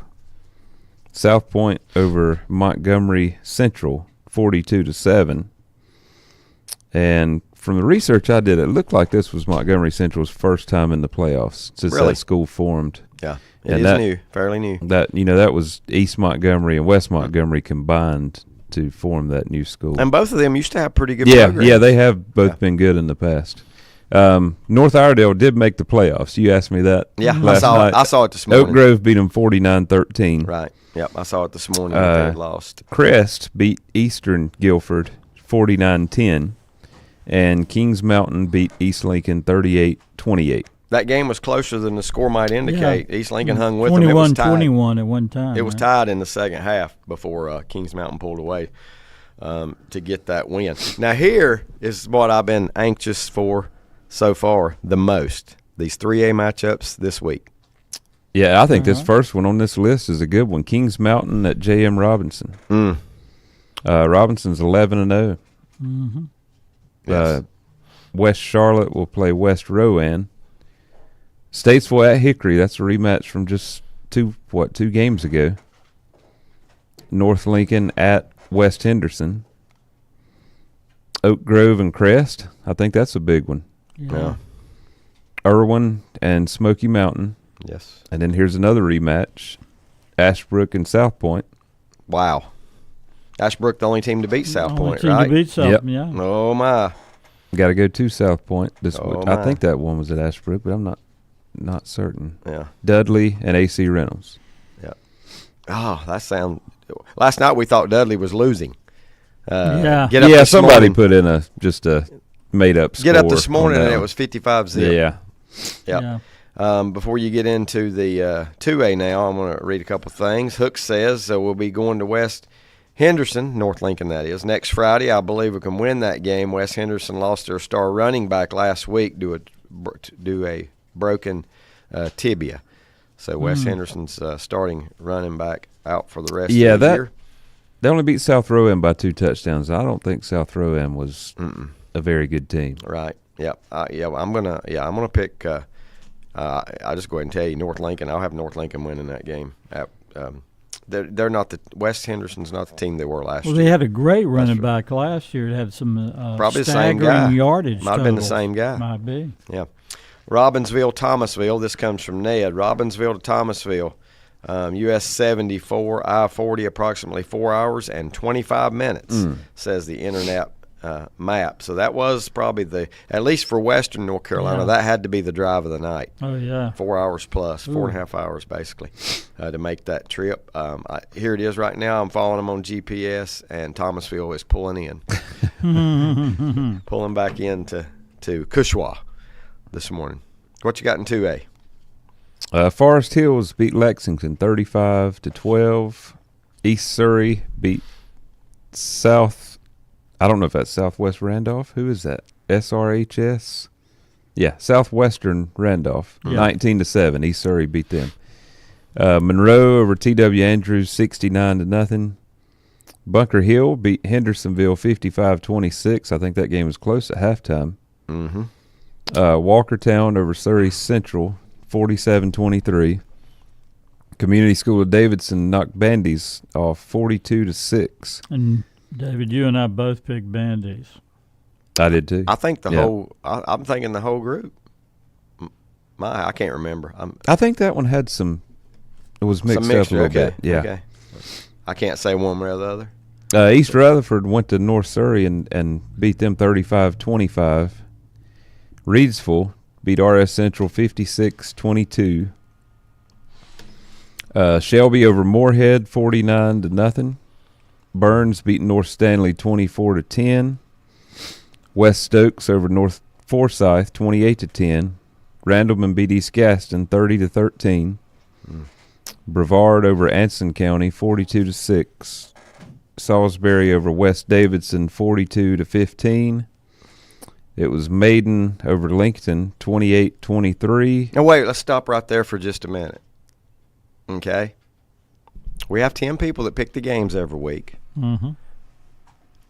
South Point over Montgomery Central 42-7. And from the research I did, it looked like this was Montgomery Central's first time in the playoffs since that school formed. Yeah, it is new, fairly new. That was East Montgomery and West Montgomery combined to form that new school. And both of them used to have pretty good programs. Yeah, they have both been good in the past. North Iredale did make the playoffs. You asked me that. Yeah, last night. I saw it this morning. Oak Grove beat them 49-13. Right. Yep, I saw it this morning. They had lost. Crest beat Eastern Guilford 49-10, and Kings Mountain beat East Lincoln 38-28. That game was closer than the score might indicate. Yeah. East Lincoln hung with them. It was tied. 21 at one time. It was tied in the second half before Kings Mountain pulled away to get that win. Now here is what I've been anxious for so far the most. These 3A matchups this week. Yeah, I think this first one on this list is a good one. Kings Mountain at J.M. Robinson. Robinson's 11-0. Yes. West Charlotte will play West Rowan. Statesville at Hickory. That's a rematch from just two games ago. North Lincoln at West Henderson. Oak Grove and Crest. I think that's a big one. Yeah. Irwin and Smoky Mountain. Yes. And then here's another rematch. Ashbrook and South Point. Wow. Ashbrook the only team to beat South Point, team right? To beat South, yeah. Oh my. Got to go to South Point this week. I think that one was at Ashbrook, but I'm not certain. Yeah. Dudley and AC Reynolds. Yeah. Oh, that sounds. Last night we thought Dudley was losing. Somebody put in a made up score. Get up this morning and it was 55-0. Yeah. Before you get into the 2A now, I'm going to read a couple things. Hook says we'll be going to West Henderson, North Lincoln that is, next Friday. I believe we can win that game. West Henderson lost their star running back last week due a broken tibia. So West Henderson's starting running back out for the rest of the year. They only beat South Rowan by 2 touchdowns. I don't think South Rowan was a very good team. Right. Yep. I'm gonna pick. I'll just go ahead and tell you, North Lincoln. I'll have North Lincoln winning that game. They're not the West Henderson's not the team they were last year. Well, they had a great running back last year. It had some probably the same guy. Yardage. Might have been the same guy. Might be. Yeah. Robbinsville, Thomasville. This comes from Ned. Robbinsville to Thomasville. US 74, I-40, approximately 4 hours and 25 minutes, says the internet map. So that was probably at least for western North Carolina, that had to be the drive of the night. Oh, yeah. 4 hours plus, 4.5 hours basically, to make that trip. Here it is right now. I'm following them on GPS, and Thomasville is pulling in. Pulling back into Cushwa this morning. What you got in 2A? Forest Hills beat Lexington 35-12. East Surrey beat South. I don't know if that's Southwest Randolph. Who is that? SRHS. Yeah, Southwestern Randolph 19-7. East Surrey beat them. Monroe over T.W. Andrews 69-0. Bunker Hill beat Hendersonville 55-26. I think that game was close at halftime. Mm-hmm. Walkertown over Surrey Central 47-23. Community School of Davidson knocked Bandies off 42-6. And David, you and I both picked Bandies. I did too. I think I'm thinking the whole group. I can't remember. I think that one had it was mixed up a little bit. Yeah. Okay. I can't say one way or the other. East Rutherford went to North Surrey and beat them 35-25. Reedsville beat RS Central 56-22. Shelby over Moorhead 49-0. Burns beat North Stanley 24-10. West Stokes over North Forsyth 28-10. Randleman beat East Gaston 30-13. Brevard over Anson County 42-6. Salisbury over West Davidson 42-15. It was Maiden over Lincoln 28-23. Now wait, let's stop right there for just a minute. Okay? We have 10 people that pick the games every week. Mm-hmm.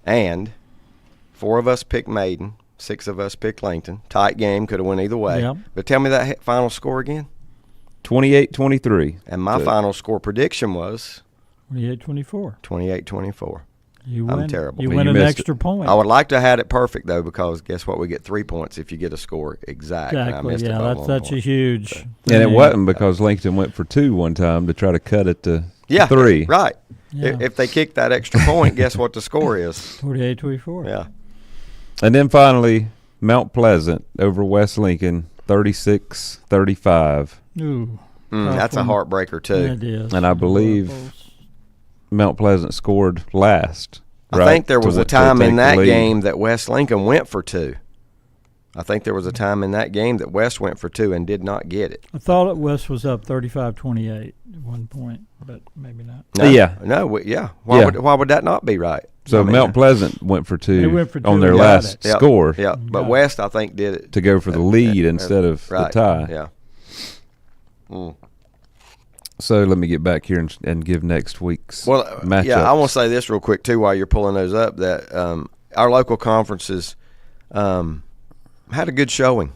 And 4 of us picked Maiden, 6 of us picked Lincoln. Tight game, could have went either way. Yep. But tell me that final score again. 28-23. And my final score prediction was 28-24. 28-24. You I'm win. terrible. You win an extra point. I would like to have had it perfect, though, because guess what? We get 3 points if you get a score exact. Exactly. And I missed it by Yeah, 1 that's point. a huge. So. And it wasn't because Lincoln went for 2 one time to try to cut it to 3. Right. Yeah. If they kick that extra point, guess what the score is? 28-24. Yeah. And then finally, Mount Pleasant over West Lincoln 36-35. Ooh. That's a heartbreaker, too. It is. And I believe Mount Pleasant scored last. I think there was a time in that game that West Lincoln went for 2. I think there was a time in that game that West went for 2 and did not get it. I thought West was up 35-28 at one point, but maybe not. No, yeah. No, Why would that not be right? So Mount Pleasant went for 2 went for 2 on their and last got it. score. Yeah, but West, I think, did it. To go for the lead instead of the tie. Yeah. Mm. So let me get back here and give next week's matchup. Yeah, I want to say this real quick, too, while you're pulling those up, that our local conferences had a good showing.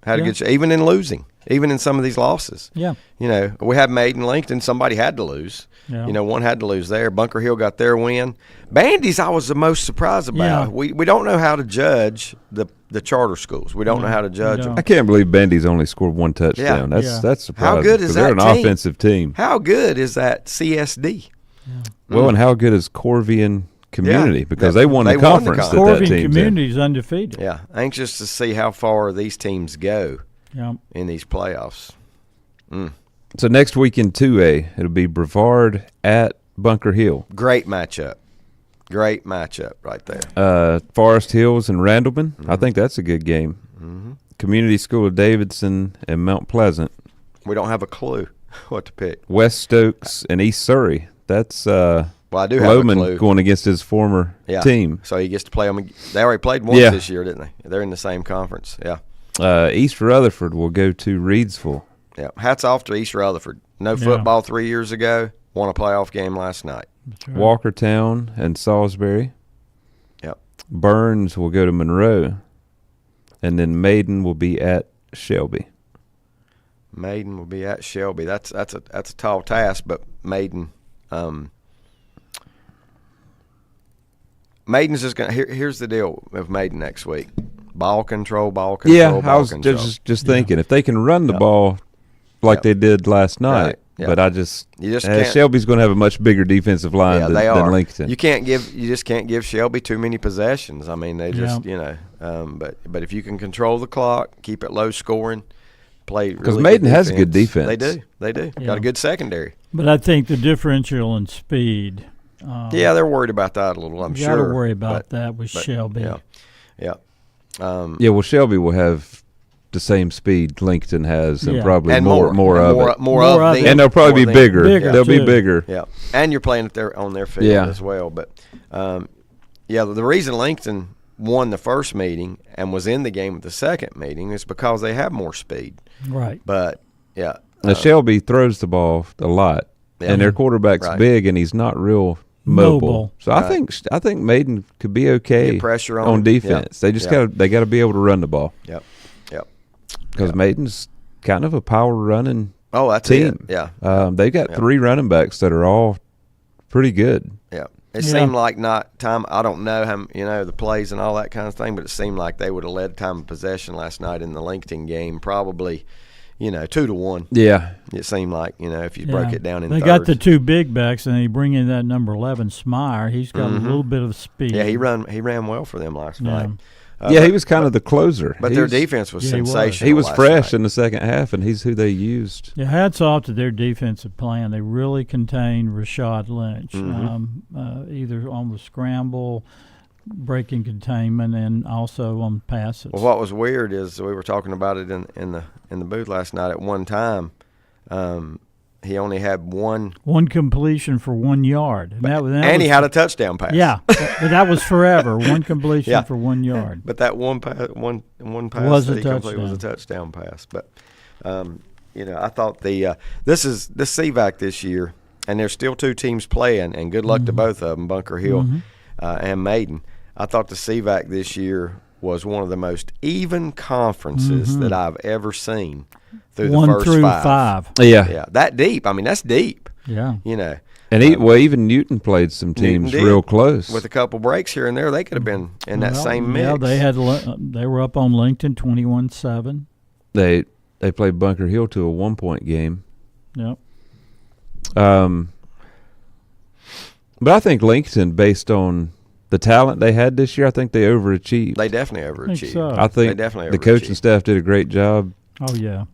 A good even in losing, even in some of these losses. Yeah. You know, we had Maiden Lincoln. Somebody had to lose. Yeah. You know, one had to lose there. Bunker Hill got their win. Bandy's I was the most surprised about. Yeah. We don't know how to judge the charter schools. We don't know how to judge them. I can't believe Bandy's only scored 1 touchdown. That's surprising. How good is that they're an team? offensive team. How good is that CSD? Well, and how good is Corvian Community? Because they won the conference. Corvian Community is undefeated. Yeah, anxious to see how far these teams go in these playoffs. So next week in 2A, it'll be Brevard at Bunker Hill. Great matchup right there. Forest Hills and Randleman. I think that's a good game. Community School of Davidson and Mount Pleasant. We don't have a clue what to pick. West Stokes and East Surrey. That's I do have a clue. going against his former team. So he gets to play them. They already played once this year, didn't they? They're in the same conference. Yeah. East Rutherford will go to Reedsville. Yeah. Hats off to East Rutherford. No football 3 years ago. Won a playoff game last night. Right. Walkertown and Salisbury. Yep. Burns will go to Monroe. And then Maiden will be at Shelby. Maiden will be at Shelby. That's a tall task, but Maiden Maiden's just going to here's the deal with Maiden next week. Ball control. Yeah, I was just thinking if they can run the ball like they did last night, Yeah. But you just can't. Shelby's going to have a much bigger defensive line than Lincoln. You just can't give Shelby too many possessions. I mean, they just but if you can control the clock, keep it low scoring, play because really Maiden has good defense. They do. Yeah. Got a good secondary. But I think the differential in speed. They're worried about that a little. I'm you sure. Got to worry about that with Shelby. Yeah. Well, Shelby will have the same speed Lincoln has, and probably and more of it. And they'll probably be bigger. They'll be bigger. Yeah, and you're playing on their field as well. But the reason Lincoln won the first meeting and was in the game with the second meeting is because they have more speed. Right. But now Shelby throws the ball a lot, and their quarterback's big, and he's not real mobile. So I think Maiden could be okay. Get pressure on defense. Yeah. They just got to be able to run the ball. Yep. Because Maiden's kind of a power running that's team. It. Yeah. They've got 3 running backs that are all pretty good. Yeah. It seemed like not time. I don't know how the plays and all that kind of thing, but it seemed like they would have led time of possession last night in the Lincoln game, probably 2-1. Yeah. It seemed like if you broke it down in they thirds. got the 2 big backs, and they bring in that number 11 Smyer. He's got a little bit of speed. Yeah, he ran well for them last night. He was kind of the closer. But their defense was sensational. He was fresh night. in the second half, and he's who they used. Yeah, hats off to their defensive plan. They really contained Rashad Lynch, either on the scramble, breaking containment, and also on passes. Well, what was weird is we were talking about it in the booth last night. At one time, he only had one completion for 1 yard, and he had a touchdown pass. Yeah, but that was forever. One completion for 1 yard. But that one pass was that he completed was a touchdown pass. But I thought this CVAC this year, and there's still 2 teams playing, and good luck to both of them, Bunker Hill and Maiden. I thought the CVAC this year was one of the most even conferences that I've ever seen. Through the 1 first through 5. Yeah, that deep. I mean, that's deep. Yeah, and even Newton played some teams real close with a couple breaks here and there. They could have been in that same mix. Yeah, they were up on Lincoln 21-7. They played Bunker Hill to a 1-point game. Yep. But I think Lincoln, based on the talent they had this year, I think they overachieved. They definitely overachieved. I think they definitely the coaching staff did a great job. Oh yeah.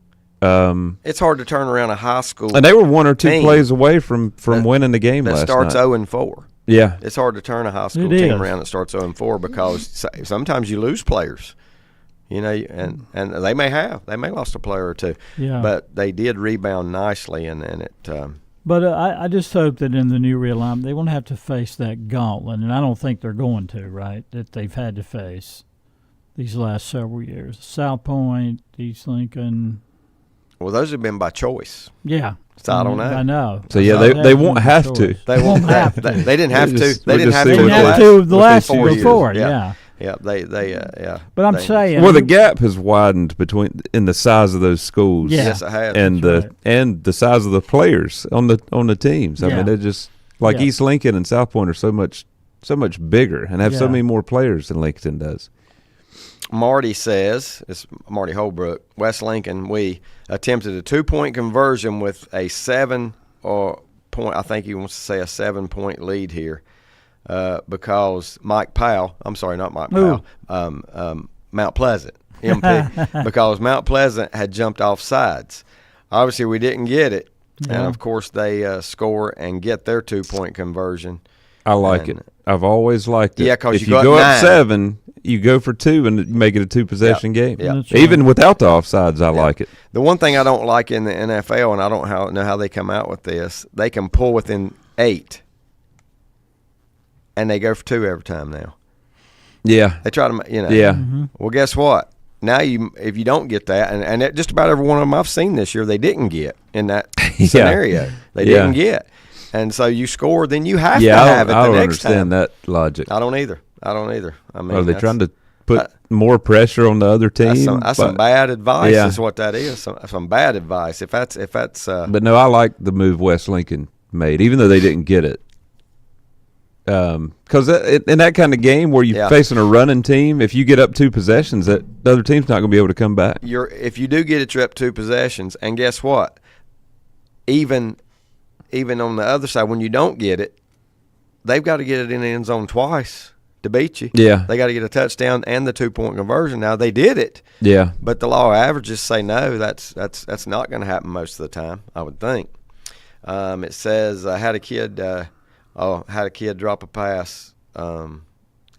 It's hard to turn around a high school, and they were 1 or 2 plays away from winning the game last night. That starts 0-4. Yeah, it's hard to turn a high school team around that starts 0-4 because sometimes you lose players, and they may lost a player or 2. Yeah, but they did rebound nicely, and it. But I just hope that in the new realignment they won't have to face that gauntlet, and I don't think they're going to. Right, that they've had to face these last several years. South Point, East Lincoln. Well, those have been by choice. Yeah. So I don't know. I know. So they won't have to. They won't have to. They didn't have to. They didn't have to the last 4 years. Before. Yeah. Yeah. They. But I'm saying. Well, the gap has widened in the size of those schools. Yeah. Yes, it has. And the size of the players on the teams. I mean, they're just like East Lincoln and South Point are so much bigger and have so many more players than Lincoln does. Marty says, it's Marty Holbrook, West Lincoln, we attempted a 2-point conversion with a 7-point lead here because Mike Powell, I'm sorry, not Mike Powell, Mount Pleasant, MP, because Mount Pleasant had jumped off sides. Obviously, we didn't get it, and of course they score and get their 2-point conversion. I like it. I've always liked it. Yeah, because if you go up 7, you go for 2 and make it a 2-possession game. Yeah. Even without the offsides, I like it. The one thing I don't like in the NFL, and I don't know how they come out with this, they can pull within 8, and they go for 2 every time now. Yeah. They try to, Yeah. Mm-hmm. Well, guess what? Now if you don't get that, and just about every one of them I've seen this year, they didn't get in that scenario. They didn't get. And so you score, then you have to have it the next time. I don't understand that logic. I don't either. I mean, are they trying to put more pressure on the other team? That's some bad advice. Is what that is. Some bad advice. If that's. But no, I like the move West Lincoln made, even though they didn't get it. Because in that kind of game where you're facing a running team, if you get up 2 possessions, the other team's not going to be able to come back. If you do get it, you're up 2 possessions, and guess what? even on the other side, when you don't get it, they've got to get it in the end zone twice to beat you. Yeah. They got to get a touchdown and the 2-point conversion. Now, they did it. Yeah. But the law of averages say no, that's not going to happen most of the time, I would think. It says had a kid drop a pass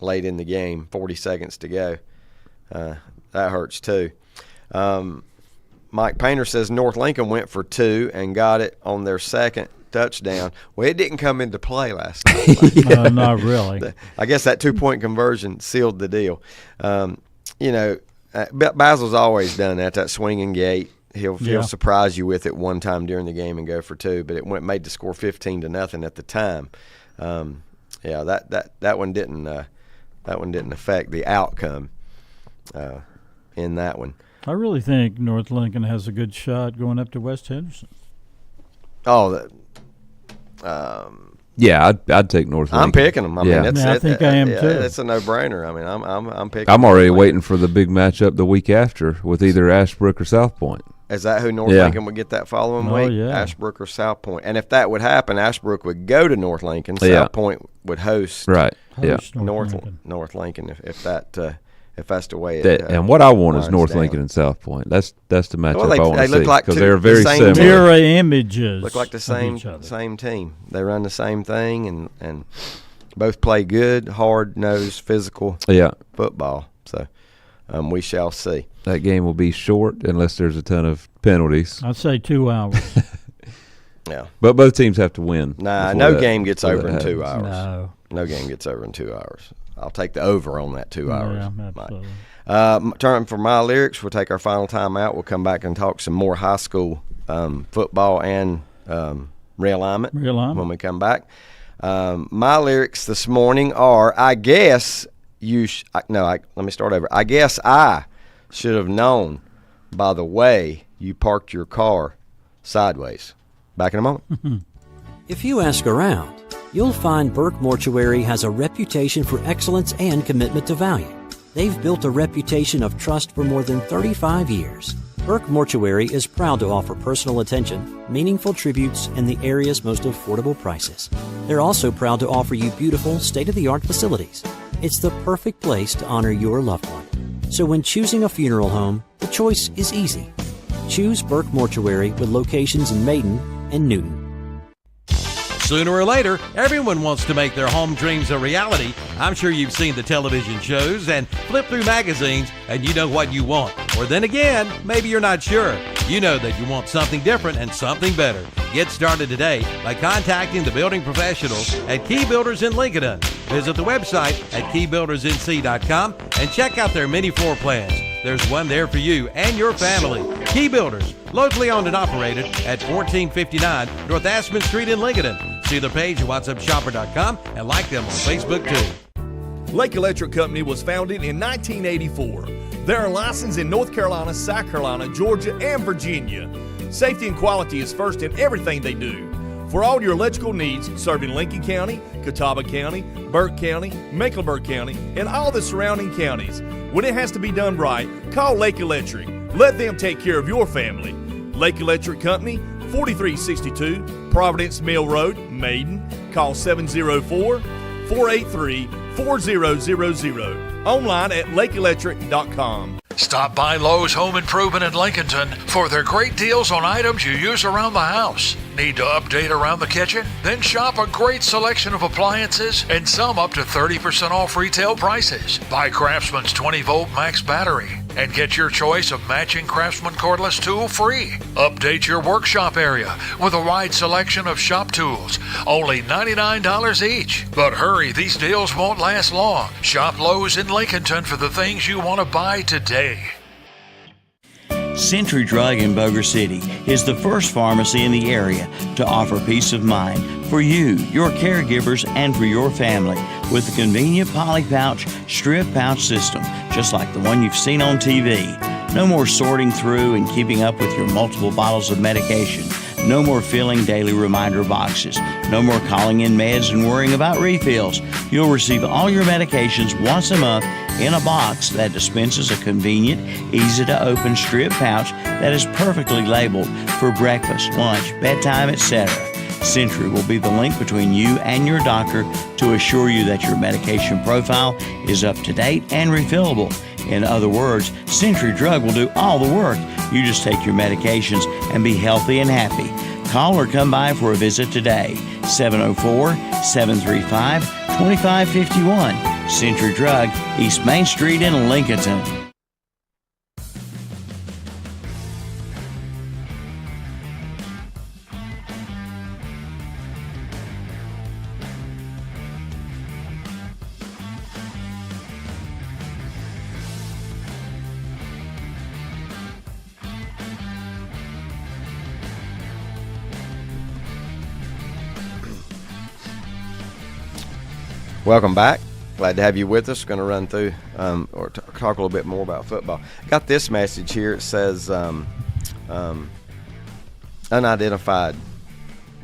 late in the game, 40 seconds to go. That hurts too. Mike Painter says North Lincoln went for 2 and got it on their second touchdown. Well, it didn't come into play last night. No, not really. I guess that 2-point conversion sealed the deal. Basil's always done that swinging gate. He'll surprise you with it one time during the game and go for 2, but it made the score 15-0 at the time. That one didn't affect the outcome in that one. I really think North Lincoln has a good shot going up to West Henderson. Oh, yeah, I'd take North Lincoln. I'm picking them. I mean, I think I am too. It's a no-brainer. I mean, I'm picking. I'm already waiting for the big matchup the week after with either Ashbrook or South Point. Is that who North Lincoln would get that following week? Yeah. Ashbrook or South Point. And if that would happen, Ashbrook would go to North Lincoln. South Point would host. Right. North Lincoln. If that's the way it. And what I want is North Lincoln and South Point. That's the matchup I want to see. Look like because they're very similar. Mirror images. Look like the same team. They run the same thing and both play good, hard-nosed, physical football. So we shall see. That game will be short unless there's a ton of penalties. I'd say 2 hours. Yeah. But both teams have to win. Nah, no game gets over in 2 hours. No game gets over in 2 hours. I'll take the over on that 2 hours. Yeah, absolutely. Turn for my lyrics. We'll take our final time out. We'll come back and talk some more high school football and realignment when we come back. My lyrics this morning are, I guess let me start over. I guess I should have known by the way you parked your car sideways. Back in a moment. If you ask around, you'll find Burke Mortuary has a reputation for excellence and commitment to value. They've built a reputation of trust for more than 35 years. Burke Mortuary is proud to offer personal attention, meaningful tributes, and the area's most affordable prices. They're also proud to offer you beautiful, state-of-the-art facilities. It's the perfect place to honor your loved one. So when choosing a funeral home, the choice is easy. Choose Burke Mortuary with locations in Maiden and Newton. Sooner or later, everyone wants to make their home dreams a reality. I'm sure you've seen the television shows and flip through magazines and you know what you want. Or then again, maybe you're not sure. You know that you want something different and something better. Get started today by contacting the building professionals at Key Builders in Lincoln. Visit the website at keybuildersnc.com and check out their many floor plans. There's one there for you and your family. Key Builders, locally owned and operated at 1459 North Aspen Street in Lincoln. See their page at whatsupshopper.com and like them on Facebook too. Lake Electric Company was founded in 1984. They are licensed in North Carolina, South Carolina, Georgia, and Virginia. Safety and quality is first in everything they do. For all your electrical needs, serving Lincoln County, Catawba County, Burke County, Mecklenburg County, and all the surrounding counties. When it has to be done right, call Lake Electric. Let them take care of your family. Lake Electric Company, 4362 Providence Mill Road, Maiden. Call 704-483-4000. Online at lakeelectric.com. Stop by Lowe's Home Improvement in Lincolnton for their great deals on items you use around the house. Need to update around the kitchen? Then shop a great selection of appliances and some up to 30% off retail prices. Buy Craftsman's 20-volt max battery and get your choice of matching Craftsman cordless tool free. Update your workshop area with a wide selection of shop tools, only $99 each. But hurry, these deals won't last long. Shop Lowe's in Lincolnton for the things you want to buy today. Century Drug in Boger City is the first pharmacy in the area to offer peace of mind for you, your caregivers, and for your family with a convenient poly pouch, strip pouch system, just like the one you've seen on TV. No more sorting through and keeping up with your multiple bottles of medication. No more filling daily reminder boxes. No more calling in meds and worrying about refills. You'll receive all your medications once a month in a box that dispenses a convenient, easy-to-open strip pouch that is perfectly labeled for breakfast, lunch, bedtime, etc. Century will be the link between you and your doctor to assure you that your medication profile is up to date and refillable. In other words, Century Drug will do all the work. You just take your medications and be healthy and happy. Call or come by for a visit today. 704-735-2551. Century Drug, East Main Street in Lincolnton. Welcome back. Glad to have you with us. Going to run through talk a little bit more about football. Got this message here. It says unidentified,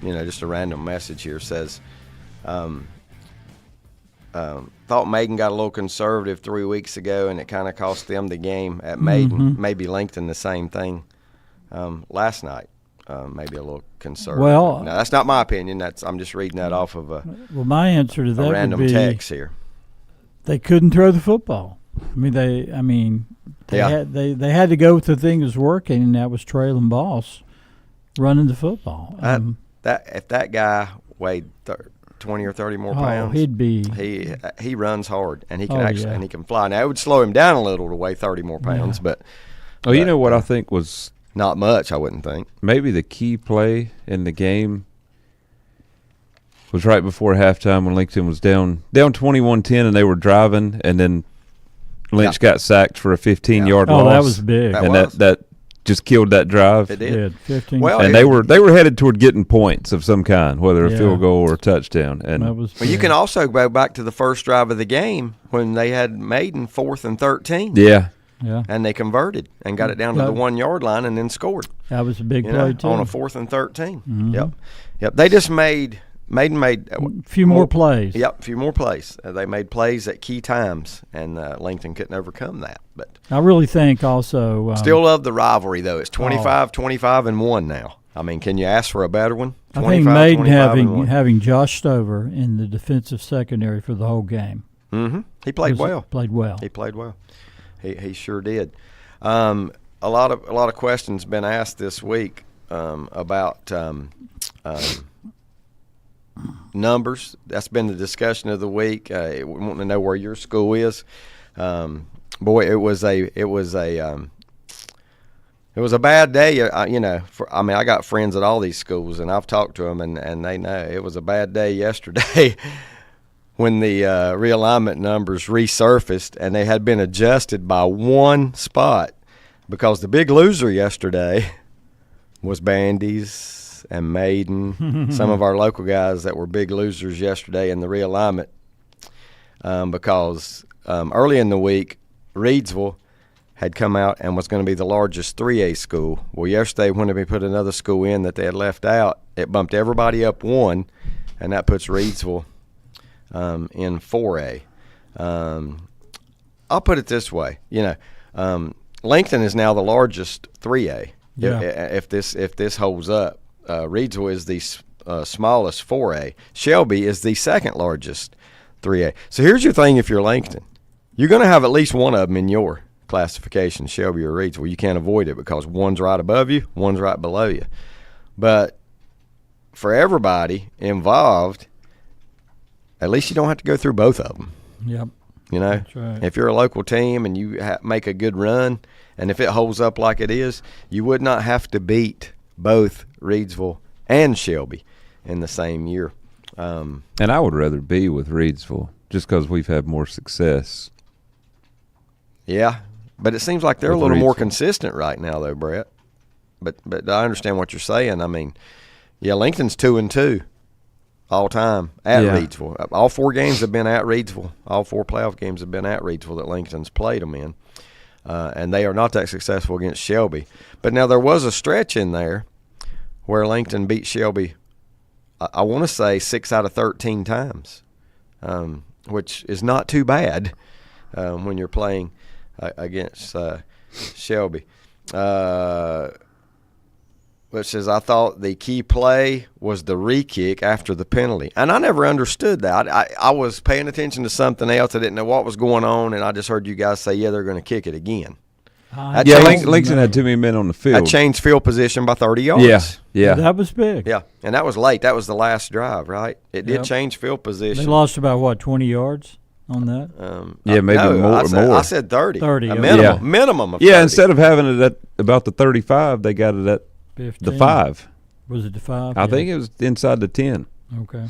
just a random message here. It says, thought Maiden got a little conservative 3 weeks ago, and it kind of cost them the game at Maiden. Mm-hmm. Maybe Lincoln the same thing last night. Maybe a little conservative. Well, now, that's not my opinion. I'm just reading that off of my answer to that random would be text here. They couldn't throw the football. They had to go with the thing that was working, and that was Traylon Boss running the football. If that guy weighed 20 or 30 more pounds, he'd be. He runs hard, and he can and he can fly. Now it would slow him down a little to weigh 30 more pounds, but. Oh, you know what I think was. Not much, I wouldn't think. Maybe the key play in the game was right before halftime when Lincoln was down 21-10 and they were driving, and then Lynch got sacked for a 15-yard loss. Oh, that was big. That just killed that drive. It did. 15. Well, and they were headed toward getting points of some kind, whether a field goal or a touchdown. And that was you can also go back to the first drive of the game when they had Maiden 4th and 13. Yeah. Yeah, and they converted and got it down to the 1 yard line and then scored. That was a big play too. On a 4th and 13. Mm-hmm. Yep. They just Maiden made a few more plays. Yep, a few more plays. They made plays at key times, and Lincoln couldn't overcome that. But I really think also still love the rivalry though. It's 25-1 now. I mean, can you ask for a better one? I think Maiden having Josh Stover in the defensive secondary for the whole game. Mm-hmm. He played well. He played well. He sure did. A lot of questions been asked this week about numbers. That's been the discussion of the week. We want to know where your school is. Boy, it was a bad day. I got friends at all these schools, and I've talked to them, and they know it was a bad day yesterday. When the realignment numbers resurfaced, and they had been adjusted by one spot, because the big loser yesterday was Bandy's and Maiden, some of our local guys that were big losers yesterday in the realignment, because early in the week, Reidsville had come out and was going to be the largest 3A school. Well, yesterday when they put another school in that they had left out, it bumped everybody up one, and that puts Reidsville in 4A. I'll put it this way, Lincoln is now the largest 3A. Yeah. If this holds up, Reidsville is the smallest 4A. Shelby is the second largest 3A. So here's your thing: if you're Lincoln, you're going to have at least one of them in your classification, Shelby or Reidsville. You can't avoid it because one's right above you, one's right below you. But for everybody involved, at least you don't have to go through both of them. Yep. That's right. If you're a local team and you make a good run, and if it holds up like it is, you would not have to beat both Reidsville and Shelby in the same year. And I would rather be with Reidsville just because we've had more success. Yeah, but it seems like they're a little more consistent right now, though, Brett. But I understand what you're saying. I mean, Lincoln's 2-2. All time at Reidsville. All 4 games have been at Reidsville. All 4 playoff games have been at Reidsville that Lincoln's played them in. And they are not that successful against Shelby. But now there was a stretch in there where Lincoln beat Shelby, I want to say 6 out of 13 times, which is not too bad when you're playing against Shelby. which says, I thought the key play was the re-kick after the penalty. And I never understood that. I was paying attention to something else. I didn't know what was going on, and I just heard you guys say, yeah, they're going to kick it again. Lincoln had too many men on the field. I changed field position by 30 yards. Yeah. That was big. Yeah, and that was late. That was the last drive, right? It did change field position. They lost about, 20 yards on that? Maybe more. I said 30. 30. Minimum of 30. Yeah, instead of having it at about the 35, they got it at 15. the 5. Was it the 5? I think it was inside the 10. Okay.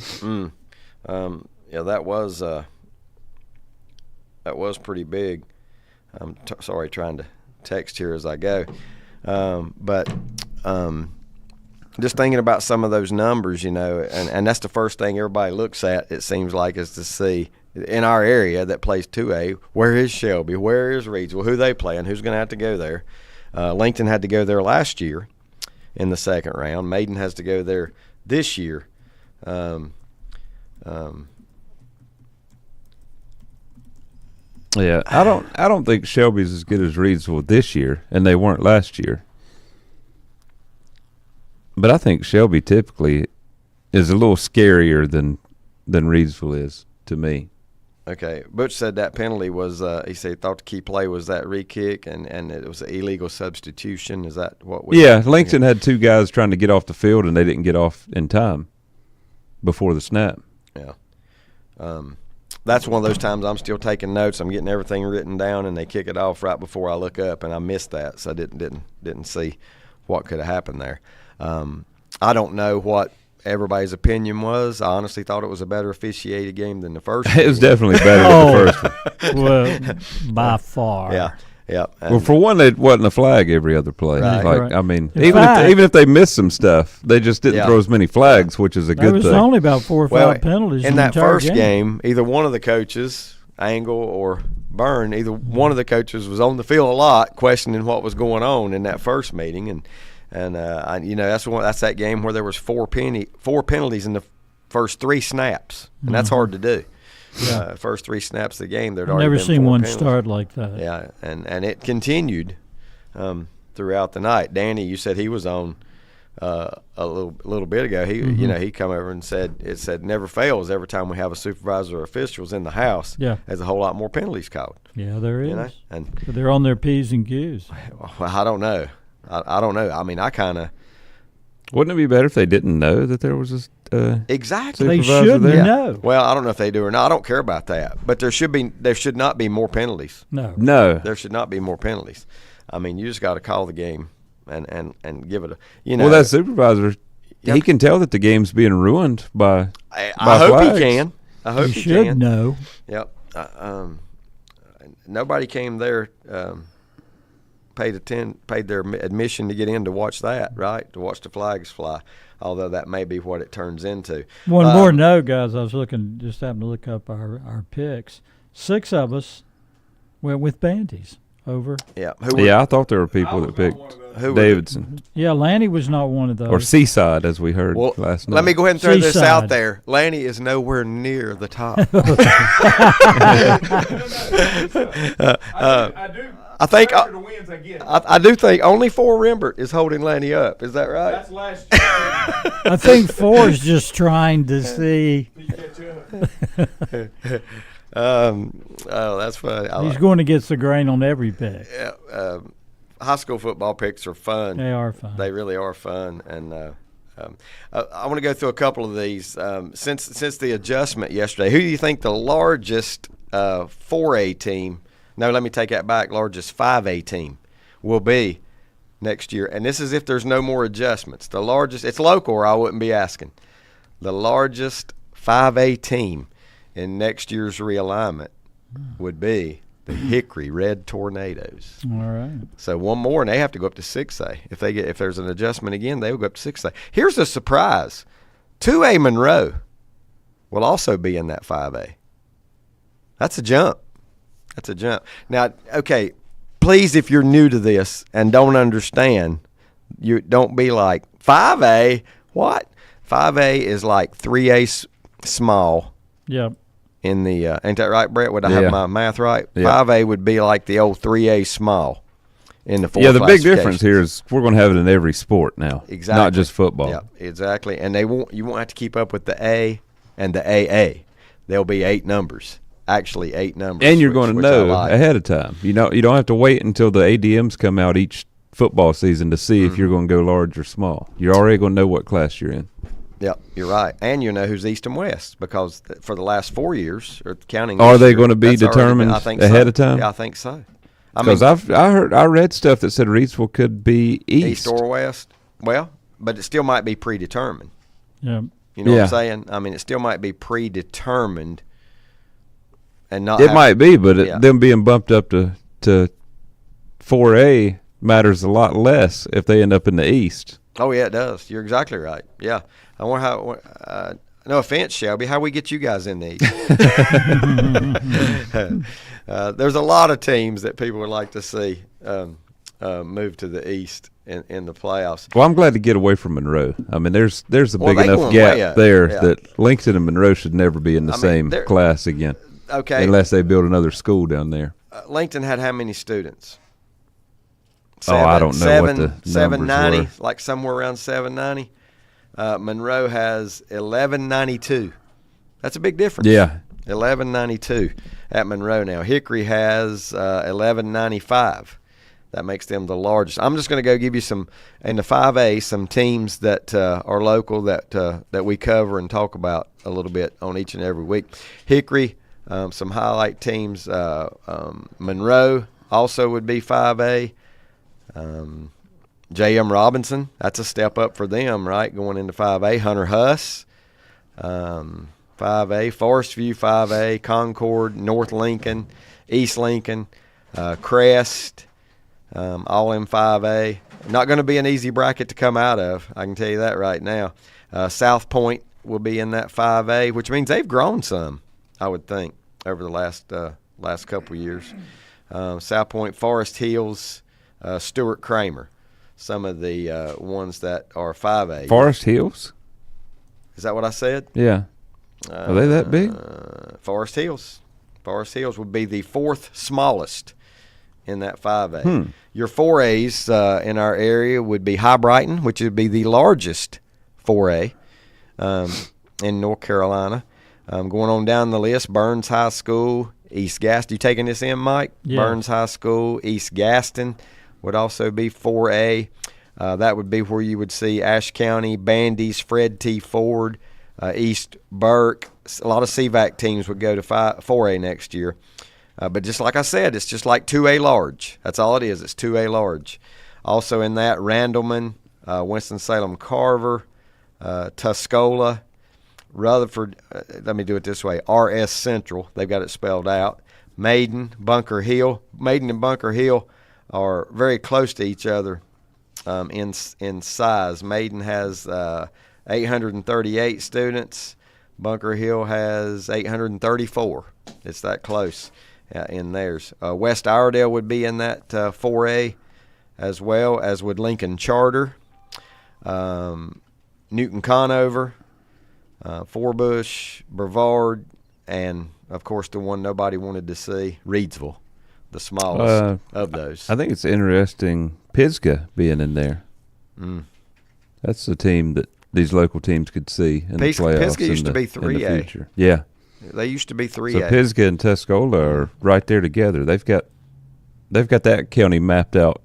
Yeah, that was pretty big. I'm sorry, trying to text here as I go. But just thinking about some of those numbers, and that's the first thing everybody looks at, it seems like, is to see in our area that plays 2A, where is Shelby, where is Reidsville, who they playing, who's going to have to go there. Lincoln had to go there last year in the second round. Maiden has to go there this year. Yeah, I don't think Shelby's as good as Reidsville this year, and they weren't last year. But I think Shelby typically is a little scarier than Reidsville is to me. Okay, Butch said that penalty was. He said he thought the key play was that re-kick, and it was an illegal substitution. Is that what? Langston had two guys trying to get off the field, and they didn't get off in time before the snap. Yeah. That's one of those times I'm still taking notes. I'm getting everything written down, and they kick it off right before I look up, and I missed that, so I didn't see what could have happened there. I don't know what everybody's opinion was. I honestly thought it was a better officiated game than the first. It was definitely better than the first one. Well, by far. Yeah. Well, for one, it wasn't a flag every other play. Right. I mean, even if they missed some stuff, they just didn't throw as many flags, which is a good thing. There was only about 4 or 5 penalties in that first game. Either one of the coaches, Angle or Byrne, either one of the coaches was on the field a lot, questioning what was going on in that first meeting, and that's that game where there was four penalties in the first 3 snaps, and that's hard to do. First 3 snaps of the game, there'd already never been seen 4 one penalties. start like that. Yeah, and it continued throughout the night. Danny, you said he was on a little bit ago. He come over and said it said never fails. Every time we have a supervisor or officials in the house, there's a whole lot more penalties called. Yeah, there is. And they're on their P's and Q's. Well, I don't know. I don't know. I mean, I kind of. Wouldn't it be better if they didn't know that there was exactly? They should know. Well, I don't know if they do or not. I don't care about that. But there should not be more penalties. No. There should not be more penalties. I mean, you just got to call the game and give it a. Well, that supervisor, he can tell that the game's being ruined by. I hope flags. he can. I hope he should can. know. Yep. Nobody came there. Paid their admission to get in to watch that, right? To watch the flags fly, although that may be what it turns into. One more note, guys. I was just happened to look up our picks. 6 of us went with Banties over. Yeah. I thought there were people that picked Davidson. Yeah, Lanny was not one of those. Or Seaside, as we heard last night. Let me go ahead and throw this out there. Lanny is nowhere near the top. I do think only 4 Rembert is holding Lanny up. Is that right? That's last year. I think 4 is just trying to see. Oh, that's funny. He's going to get the grain on every pick. Yeah, high school football picks are fun. They are fun. They really are fun, and I want to go through a couple of these. Since the adjustment yesterday, who do you think the largest 4A team? No, let me take that back. Largest 5A team will be next year, and this is if there's no more adjustments. The largest, it's local, or I wouldn't be asking. The largest 5A team in next year's realignment would be the Hickory Red Tornadoes. All right. So one more, and they have to go up to 6A. If there's an adjustment again, they will go up to 6A. Here's a surprise: 2A Monroe will also be in that 5A. That's a jump. That's a jump. Now, okay, please, if you're new to this and don't understand, you don't be like 5A. What? 5A is like 3A small. Yep. In the ain't that right, Brett? Would I have my math right? Yeah. 5A would be like the old 3A small in the 4 Yeah, the big difference classifications. here is we're going to have it in every sport now. Exactly. Not just football. Yeah, exactly. And you won't have to keep up with the A and the AA. There'll be 8 numbers. Actually, 8 numbers. And you're going to which I know like. ahead of time. You don't have to wait until the ADMs come out each football season to see if you're going to go large or small. You're already going to know what class you're in. Yep, you're right. And you know who's East and West because for the last 4 years, or counting. Are this they year, going to be that's already determined I think ahead so. of time? Yeah, I think so. Because I read stuff that said Reidsville could be East or West. Well, but it still might be predetermined. Yeah. You know what I'm saying? I mean, it still might be predetermined, and not. It might be, but them being bumped up to 4A matters a lot less if they end up in the East. Oh yeah, it does. You're exactly right. Yeah, I wonder how. No offense, Shelby. How we get you guys in the East? There's a lot of teams that people would like to see move to the East in the playoffs. Well, I'm glad to get away from Monroe. I mean, there's a big enough going way gap up. there Yeah. that Lincoln and Monroe should never be in the same class again. Okay. Unless they build another school down there. Lincoln had how many students? I don't know what the 790, numbers were. like somewhere around 790. Monroe has 1192. That's a big difference. Yeah. 1192 at Monroe now. Hickory has 1195. That makes them the largest. I'm just going to go give you some in the 5A some teams that are local that we cover and talk about a little bit on each and every week. Hickory, some highlight teams. Monroe also would be 5A. J.M. Robinson, that's a step up for them, right? Going into 5A. Hunter Huss, 5A. Forest View, 5A. Concord, North Lincoln, East Lincoln, Crest, all in 5A. Not going to be an easy bracket to come out of. I can tell you that right now. South Point will be in that 5A, which means they've grown some, I would think, over the last couple of years. South Point, Forest Hills, Stuart Kramer, some of the ones that are 5A. Forest Hills? Is that what I said? Yeah. Are they that big? Forest Hills. Forest Hills would be the 4th smallest in that 5A. Your 4As in our area would be High Brighton, which would be the largest 4A in North Carolina. Going on down the list, Burns High School, East Gaston. You taking this in, Mike? Yeah. Burns High School, East Gaston would also be 4A. That would be where you would see Ashe County, Bandy's, Fred T. Ford, East Burke. A lot of CVAC teams would go to 4A next year. But just like I said, it's just like 2A large. That's all it is. It's 2A large. Also in that, Randleman, Winston-Salem Carver, Tuscola, Rutherford. Let me do it this way. RS Central. They've got it spelled out. Maiden, Bunker Hill. Maiden and Bunker Hill are very close to each other in size. Maiden has 838 students. Bunker Hill has 834. It's that close in theirs. West Iredell would be in that 4A as well, as would Lincoln Charter, Newton Conover, Forbush, Brevard, and, of course, the one nobody wanted to see, Reidsville, the smallest of those. I think it's interesting Pisgah being in there. That's the team that these local teams could see in the playoffs. Pisgah used to be 3A. In the future. Yeah. They used to be 3A. So Pisgah and Tuscola are right there together. They've got that county mapped out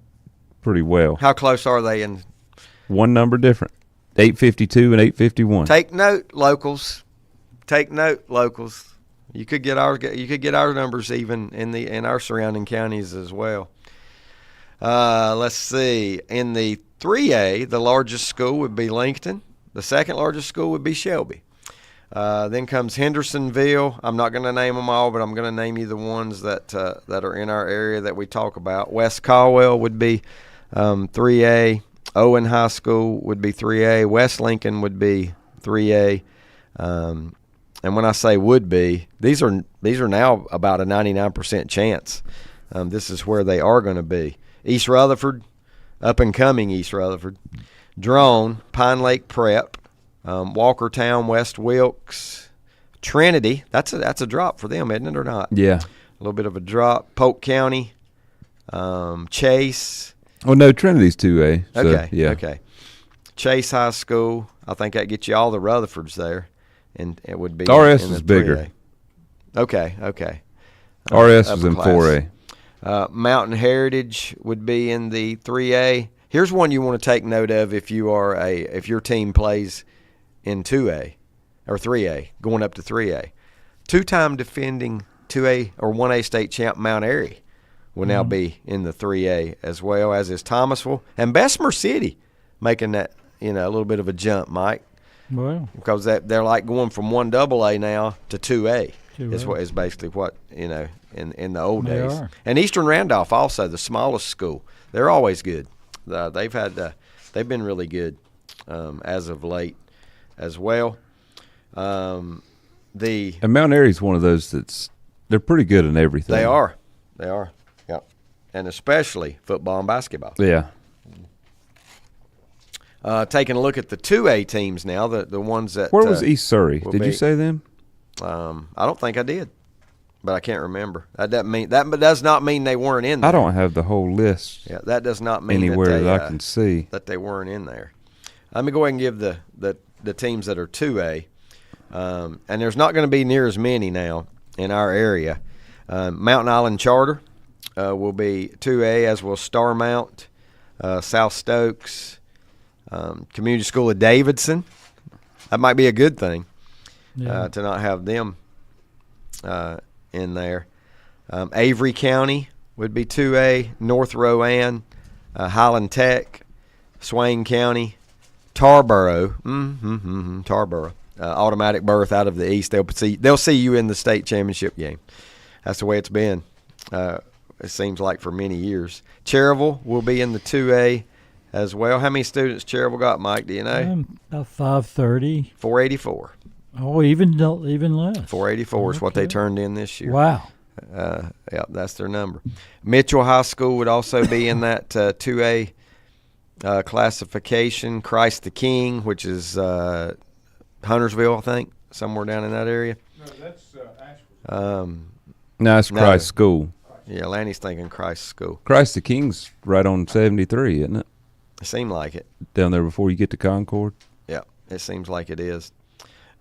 pretty well. How close are they in? One number different. 852 and 851. Take note, locals. Take note, locals. You could get our numbers even in our surrounding counties as well. Let's see. In the 3A, the largest school would be Lincoln. The second largest school would be Shelby. Then comes Hendersonville. I'm not going to name them all, but I'm going to name you the ones that are in our area that we talk about. West Caldwell would be 3A. Owen High School would be 3A. West Lincoln would be 3A. And when I say would be, these are now about a 99% chance. This is where they are going to be. East Rutherford, up and coming East Rutherford. Drone, Pine Lake Prep, Walkertown, West Wilkes, Trinity. That's a drop for them, isn't it, or not? Yeah. A little bit of a drop. Polk County, Chase. Oh no, Trinity's 2A. So, Okay. Yeah. Okay. Chase High School. I think that gets you all the Rutherfords there, and it would be RS in the is bigger. 3A. Okay. Okay. RS is upper in class. 4A. Mountain Heritage would be in the 3A. Here's one you want to take note of if your team plays in 2A or 3A, going up to 3A. Two-time defending 2A or 1A state champ Mount Airy will now be in the 3A, as well as is Thomasville and Bessemer City, making that a little bit of a jump, Mike. Well, because they're like going from 1AA now to 2A. 2A. Is what is basically what in the old They days. are. And Eastern Randolph also, the smallest school. They're always good. They've been really good as of late as well. And Mount Airy's one of those they're pretty good in everything. They are. Yep. And especially football and basketball. Yeah. Taking a look at the 2A teams now, the ones that Where was East Surrey? Did you say them? I don't think I did, but I can't remember. That does not mean they weren't in there. I don't have the whole list. Yeah, that does not mean anywhere that I can see that they weren't in there. Let me go ahead and give the teams that are 2A, and there's not going to be near as many now in our area. Mountain Island Charter will be 2A, as will Starmount, South Stokes, Community School of Davidson. That might be a good thing to not have them in there. Avery County would be 2A, North Rowan, Highland Tech, Swain County, Tarboro, Tarboro, automatic berth out of the East. They'll see you in the state championship game. That's the way it's been. It seems like for many years. Cherryville will be in the 2A as well. How many students Cherryville got, Mike? Do you know? About 530. 484. Oh, even less. 484 is what they turned in this year. Wow. Yep, that's their number. Mitchell High School would also be in that 2A classification. Christ the King, which is Huntersville, I think, somewhere down in that area. No, that's Asheville. No, it's Christ School. Yeah, Lanny's thinking Christ School. Christ the King's right on 73, isn't it? It seemed like it. Down there before you get to Concord. Yeah, it seems like it is.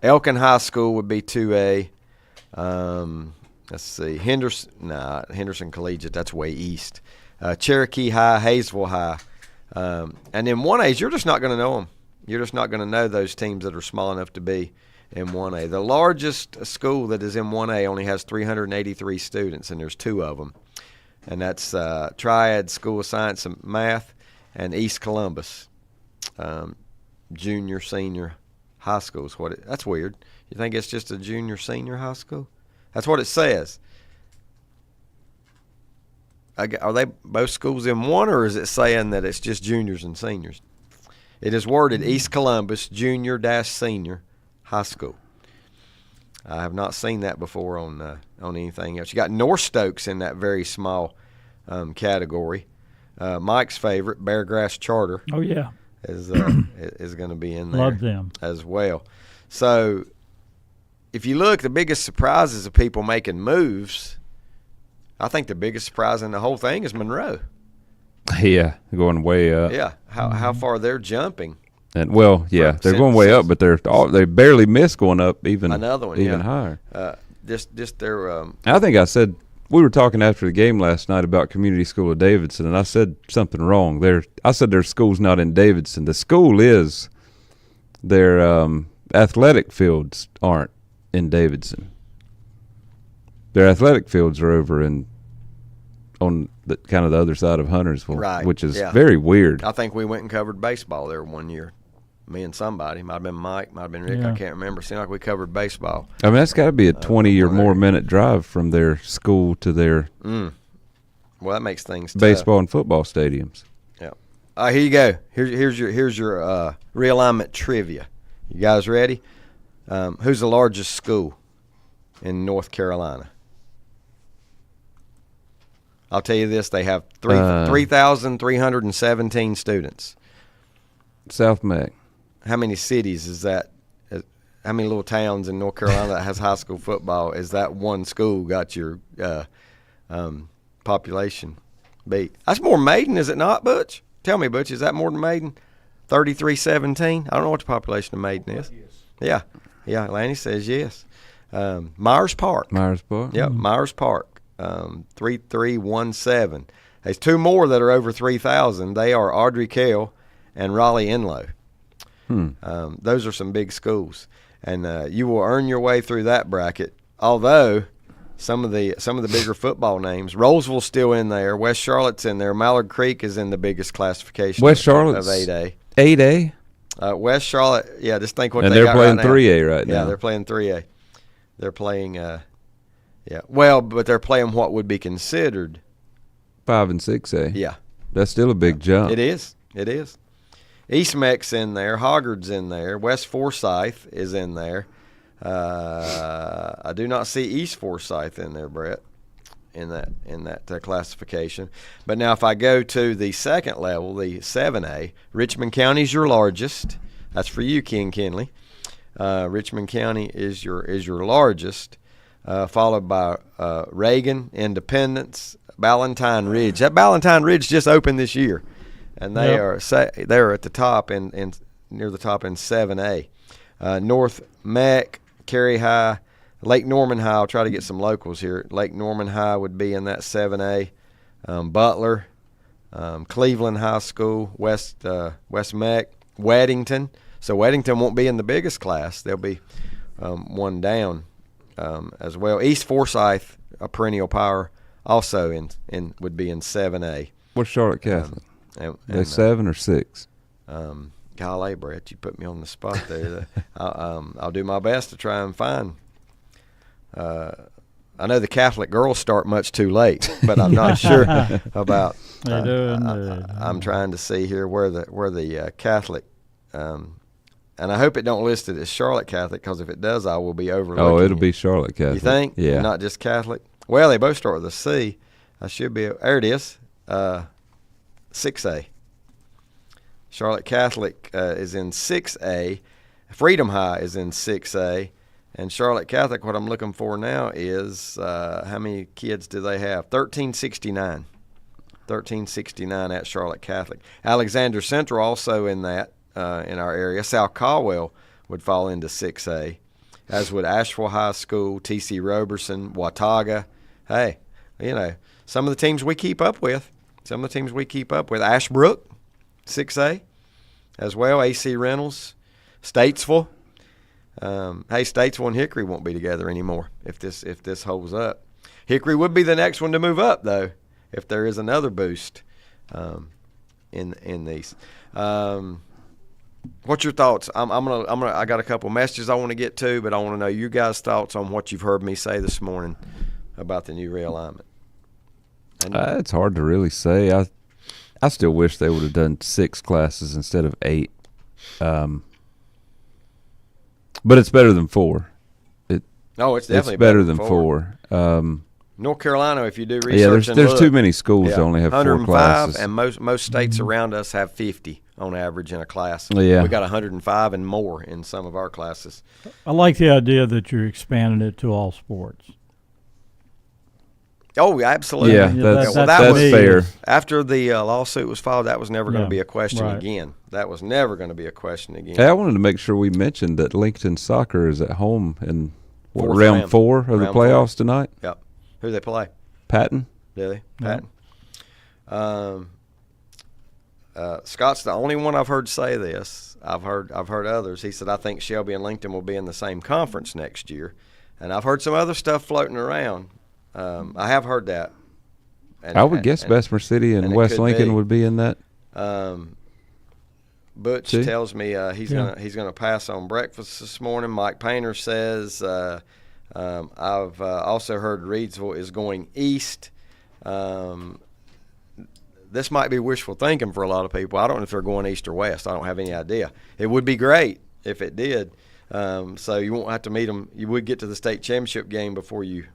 Elkin High School would be 2A. Let's see. Henderson Collegiate, that's way east. Cherokee High, Hayesville High. And in 1As, you're just not going to know them. You're just not going to know those teams that are small enough to be in 1A. The largest school that is in 1A only has 383 students, and there's 2 of them. And that's Triad School of Science and Math and East Columbus junior, senior high school. That's weird. You think it's just a junior, senior high school? That's what it says. Are they both schools in one, or is it saying that it's just juniors and seniors? It is worded East Columbus Junior-Senior High School. I have not seen that before on anything else. You got North Stokes in that very small category. Mike's favorite, Beargrass Charter. Oh yeah, is going to be in there. Love them as well. So, if you look, the biggest surprises of people making moves, I think the biggest surprise in the whole thing is Monroe. Yeah, going way up. Yeah, how far they're jumping. And they're going way up, but they barely miss going up even another one, even higher. Just their. I think I said we were talking after the game last night about Community School of Davidson, and I said something wrong. I said their school's not in Davidson. The school is. Their athletic fields aren't in Davidson. Their athletic fields are over on the kind of the other side of Huntersville, right, which is very weird. I think we went and covered baseball there one year. Me and somebody, might have been Mike, might have been Rick, I can't remember. Seemed like we covered baseball. I mean, that's got to be a 20 or more minute drive from their school to their well, that makes things baseball tough. And football stadiums. Yeah. Here you go. Here's your realignment trivia. You guys ready? Who's the largest school in North Carolina? I'll tell you this: they have 3,317 students. South Mac. How many cities is that? How many little towns in North Carolina that has high school football? Is that one school got your population beat. That's more Maiden, is it not, Butch? Tell me, Butch, is that more than Maiden? 33-17? I don't know what the population of Maiden is. Yes. Yeah, Lanny says yes. Myers Park. Yep, Myers Park. 3317. There's two more that are over 3,000. They are Audrey Kell and Raleigh Enlow. Those are some big schools, and you will earn your way through that bracket. Although some of the bigger football names, Rollsville's still in there, West Charlotte's in there, Mallard Creek is in the biggest classification. West Charlotte's of 8A. 8A. West Charlotte, yeah. Just think what and they they're got playing right now. 3A right now. Yeah, they're playing 3A. They're playing, well, but they're playing what would be considered 5 and 6A. Yeah, that's still a big jump. It is. East Mech's in there, Hoggard's in there, West Forsyth is in there. I do not see East Forsyth in there, Brett, in that classification. But now if I go to the second level, the 7A, Richmond County is your largest. That's for you, Ken Kinley. Richmond County is your largest, followed by Reagan, Independence, Ballantine Ridge. That Ballantine Ridge just opened this year, and they're at the top and near the top in 7A. North Mech, Cary High, Lake Norman High. I'll try to get some locals here. Lake Norman High would be in that 7A. Butler, Cleveland High School, West Mech, Weddington. So Weddington won't be in the biggest class. They'll be one down as well. East Forsyth, a perennial power, also in would be in 7A. What's Charlotte Catholic? They 7 or 6? Golly, Brett, you put me on the spot there. I'll do my best to try and find. I know the Catholic girls start much too late, but I'm not sure about. They do. I'm trying to see here where the Catholic, and I hope it don't list it as Charlotte Catholic, because if it does, I will be overlooking. Oh, it'll be Charlotte Catholic. You think? Yeah. Not just Catholic. Well, they both start with a C. I should be. There it is. 6A. Charlotte Catholic is in 6A. Freedom High is in 6A. And Charlotte Catholic, what I'm looking for now is how many kids do they have? 1369. 1369 at Charlotte Catholic. Alexander Central also in that, in our area. South Caldwell would fall into 6A, as would Asheville High School, T.C. Roberson, Watauga. Hey, some of the teams we keep up with. Ashbrook, 6A, as well. A.C. Reynolds, Statesville. Statesville and Hickory won't be together anymore if this holds up. Hickory would be the next one to move up, though, if there is another boost in these. What's your thoughts? I got a couple messages I want to get to, but I want to know you guys' thoughts on what you've heard me say this morning about the new realignment. It's hard to really say. I still wish they would have done 6 classes instead of 8. But it's better than 4. It's definitely better than 4. North Carolina, if you do research, there's too many schools that only have 4 classes, and most states around us have 50 on average in a class. Yeah, we got 105 and more in some of our classes. I like the idea that you're expanding it to all sports. Oh, absolutely. Yeah, that's fair. After the lawsuit was filed, that was never going to be a question again. That was never going to be a question again. Hey, I wanted to make sure we mentioned that Lincoln Soccer is at home in round 4 of the playoffs tonight. Yep. Who do they play? Patton. Do they? Patton. Scott's the only one I've heard say this. I've heard others. He said, I think Shelby and Lincoln will be in the same conference next year. And I've heard some other stuff floating around. I have heard that. I would guess Bessemer City and West Lincoln would be in that. Butch tells me he's gonna pass on breakfast this morning. Mike Painter says I've also heard Reidsville is going east. This might be wishful thinking for a lot of people. I don't know if they're going east or west. I don't have any idea. It would be great if it did. So you won't have to meet them. You would get to the state championship game before you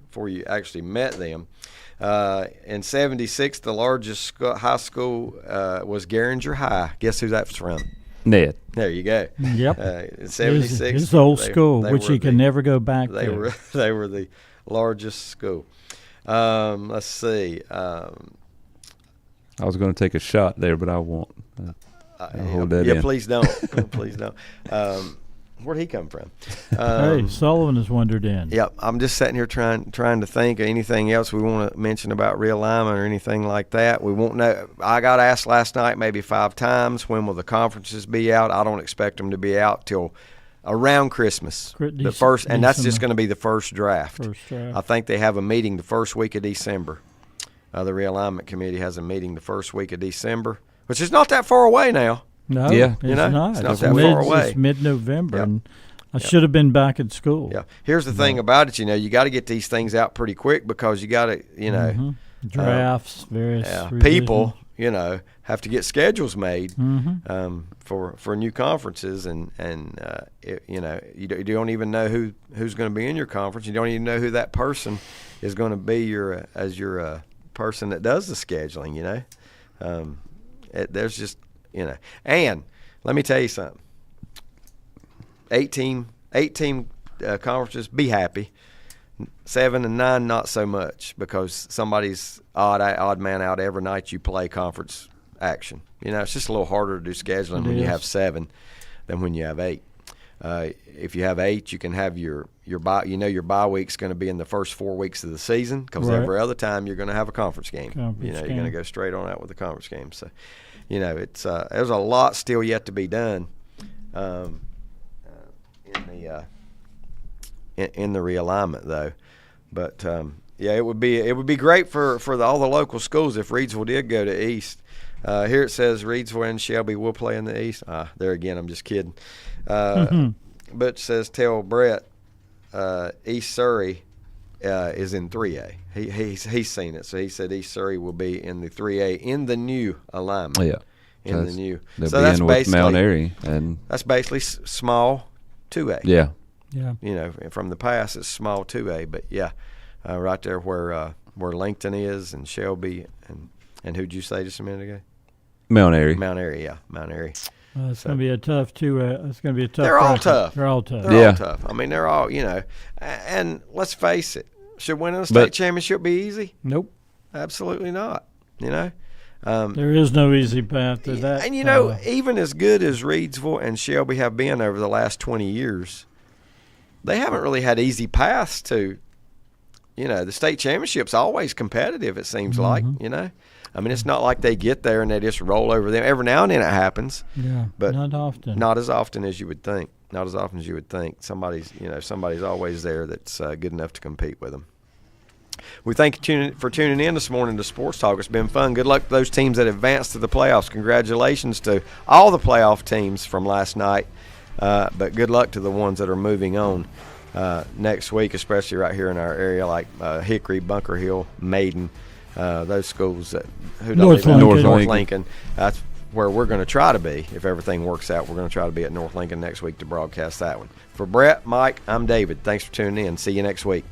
actually met them. In 76, the largest high school was Garinger High. Guess who that's from? Ned. There you go. Yep. In 76, it's old school, which you can never go back to. They were the largest school. Let's see. I was going to take a shot there, but I won't. Hold that in. Please don't. Please don't. Where'd he come from? Hey, Sullivan has wandered in. Yep. I'm just sitting here trying to think of anything else we want to mention about realignment or anything like that. We won't know. I got asked last night maybe 5 times, when will the conferences be out? I don't expect them to be out till around Christmas. The first, and that's just going to be the first draft. I think they have a meeting the first week of December. The realignment committee has a meeting the first week of December, which is not that far away now. No, yeah. it's not. It's not that far away. It's mid-November, and I should have been back at school. Yeah. Here's the thing about it, you got to get these things out pretty quick, because you got to, drafts, various people, have to get schedules made for new conferences, and you don't even know who's going to be in your conference. You don't even know who that person is going to be your person that does the scheduling. There's just and let me tell you something. 18 conferences, be happy. 7 and 9, not so much, because somebody's odd man out every night you play conference action. It's just a little harder to do scheduling when you have 7 than when you have 8. If you have 8, you can have your bye. Your bye week's going to be in the first 4 weeks of the season, because every other time you're going to have a conference game. You're going to go straight on out with the conference game. So, it's there's a lot still yet to be done in the realignment, though. But it would be great for all the local schools if Reidsville did go to East. Here it says Reidsville and Shelby will play in the East. There again, I'm just kidding. Butch says, tell Brett East Surrey is in 3A. He's seen it, so he said East Surrey will be in the 3A in the new alignment. Yeah, in the new. So that's basically Mount Airy, and that's basically small 2A. Yeah. From the past it's small 2A, but right there where Lincoln is, and Shelby, and who'd you say just a minute ago? Mount Airy. Mount Airy. It's going to be a tough it's going to be a tough. They're all tough. They're all tough. They're all tough. I mean, they're all, and let's face it, should winning a state championship be easy? Nope. Absolutely not. There is no easy path to that. And, even as good as Reidsville and Shelby have been over the last 20 years, they haven't really had easy paths to, the state championship's always competitive, it seems like, I mean, it's not like they get there and they just roll over them. Every now and then it happens. Yeah, but not often. Not as often as you would think. Not as often as you would think. Somebody's always there that's good enough to compete with them. We thank you for tuning in this morning to Sports Talk. It's been fun. Good luck to those teams that advanced to the playoffs. Congratulations to all the playoff teams from last night. But good luck to the ones that are moving on next week, especially right here in our area, like Hickory, Bunker Hill, Maiden, those schools that North Lincoln. That's where we're going to try to be. If everything works out, we're going to try to be at North Lincoln next week to broadcast that one. For Brett, Mike, I'm David. Thanks for tuning in. See you next week.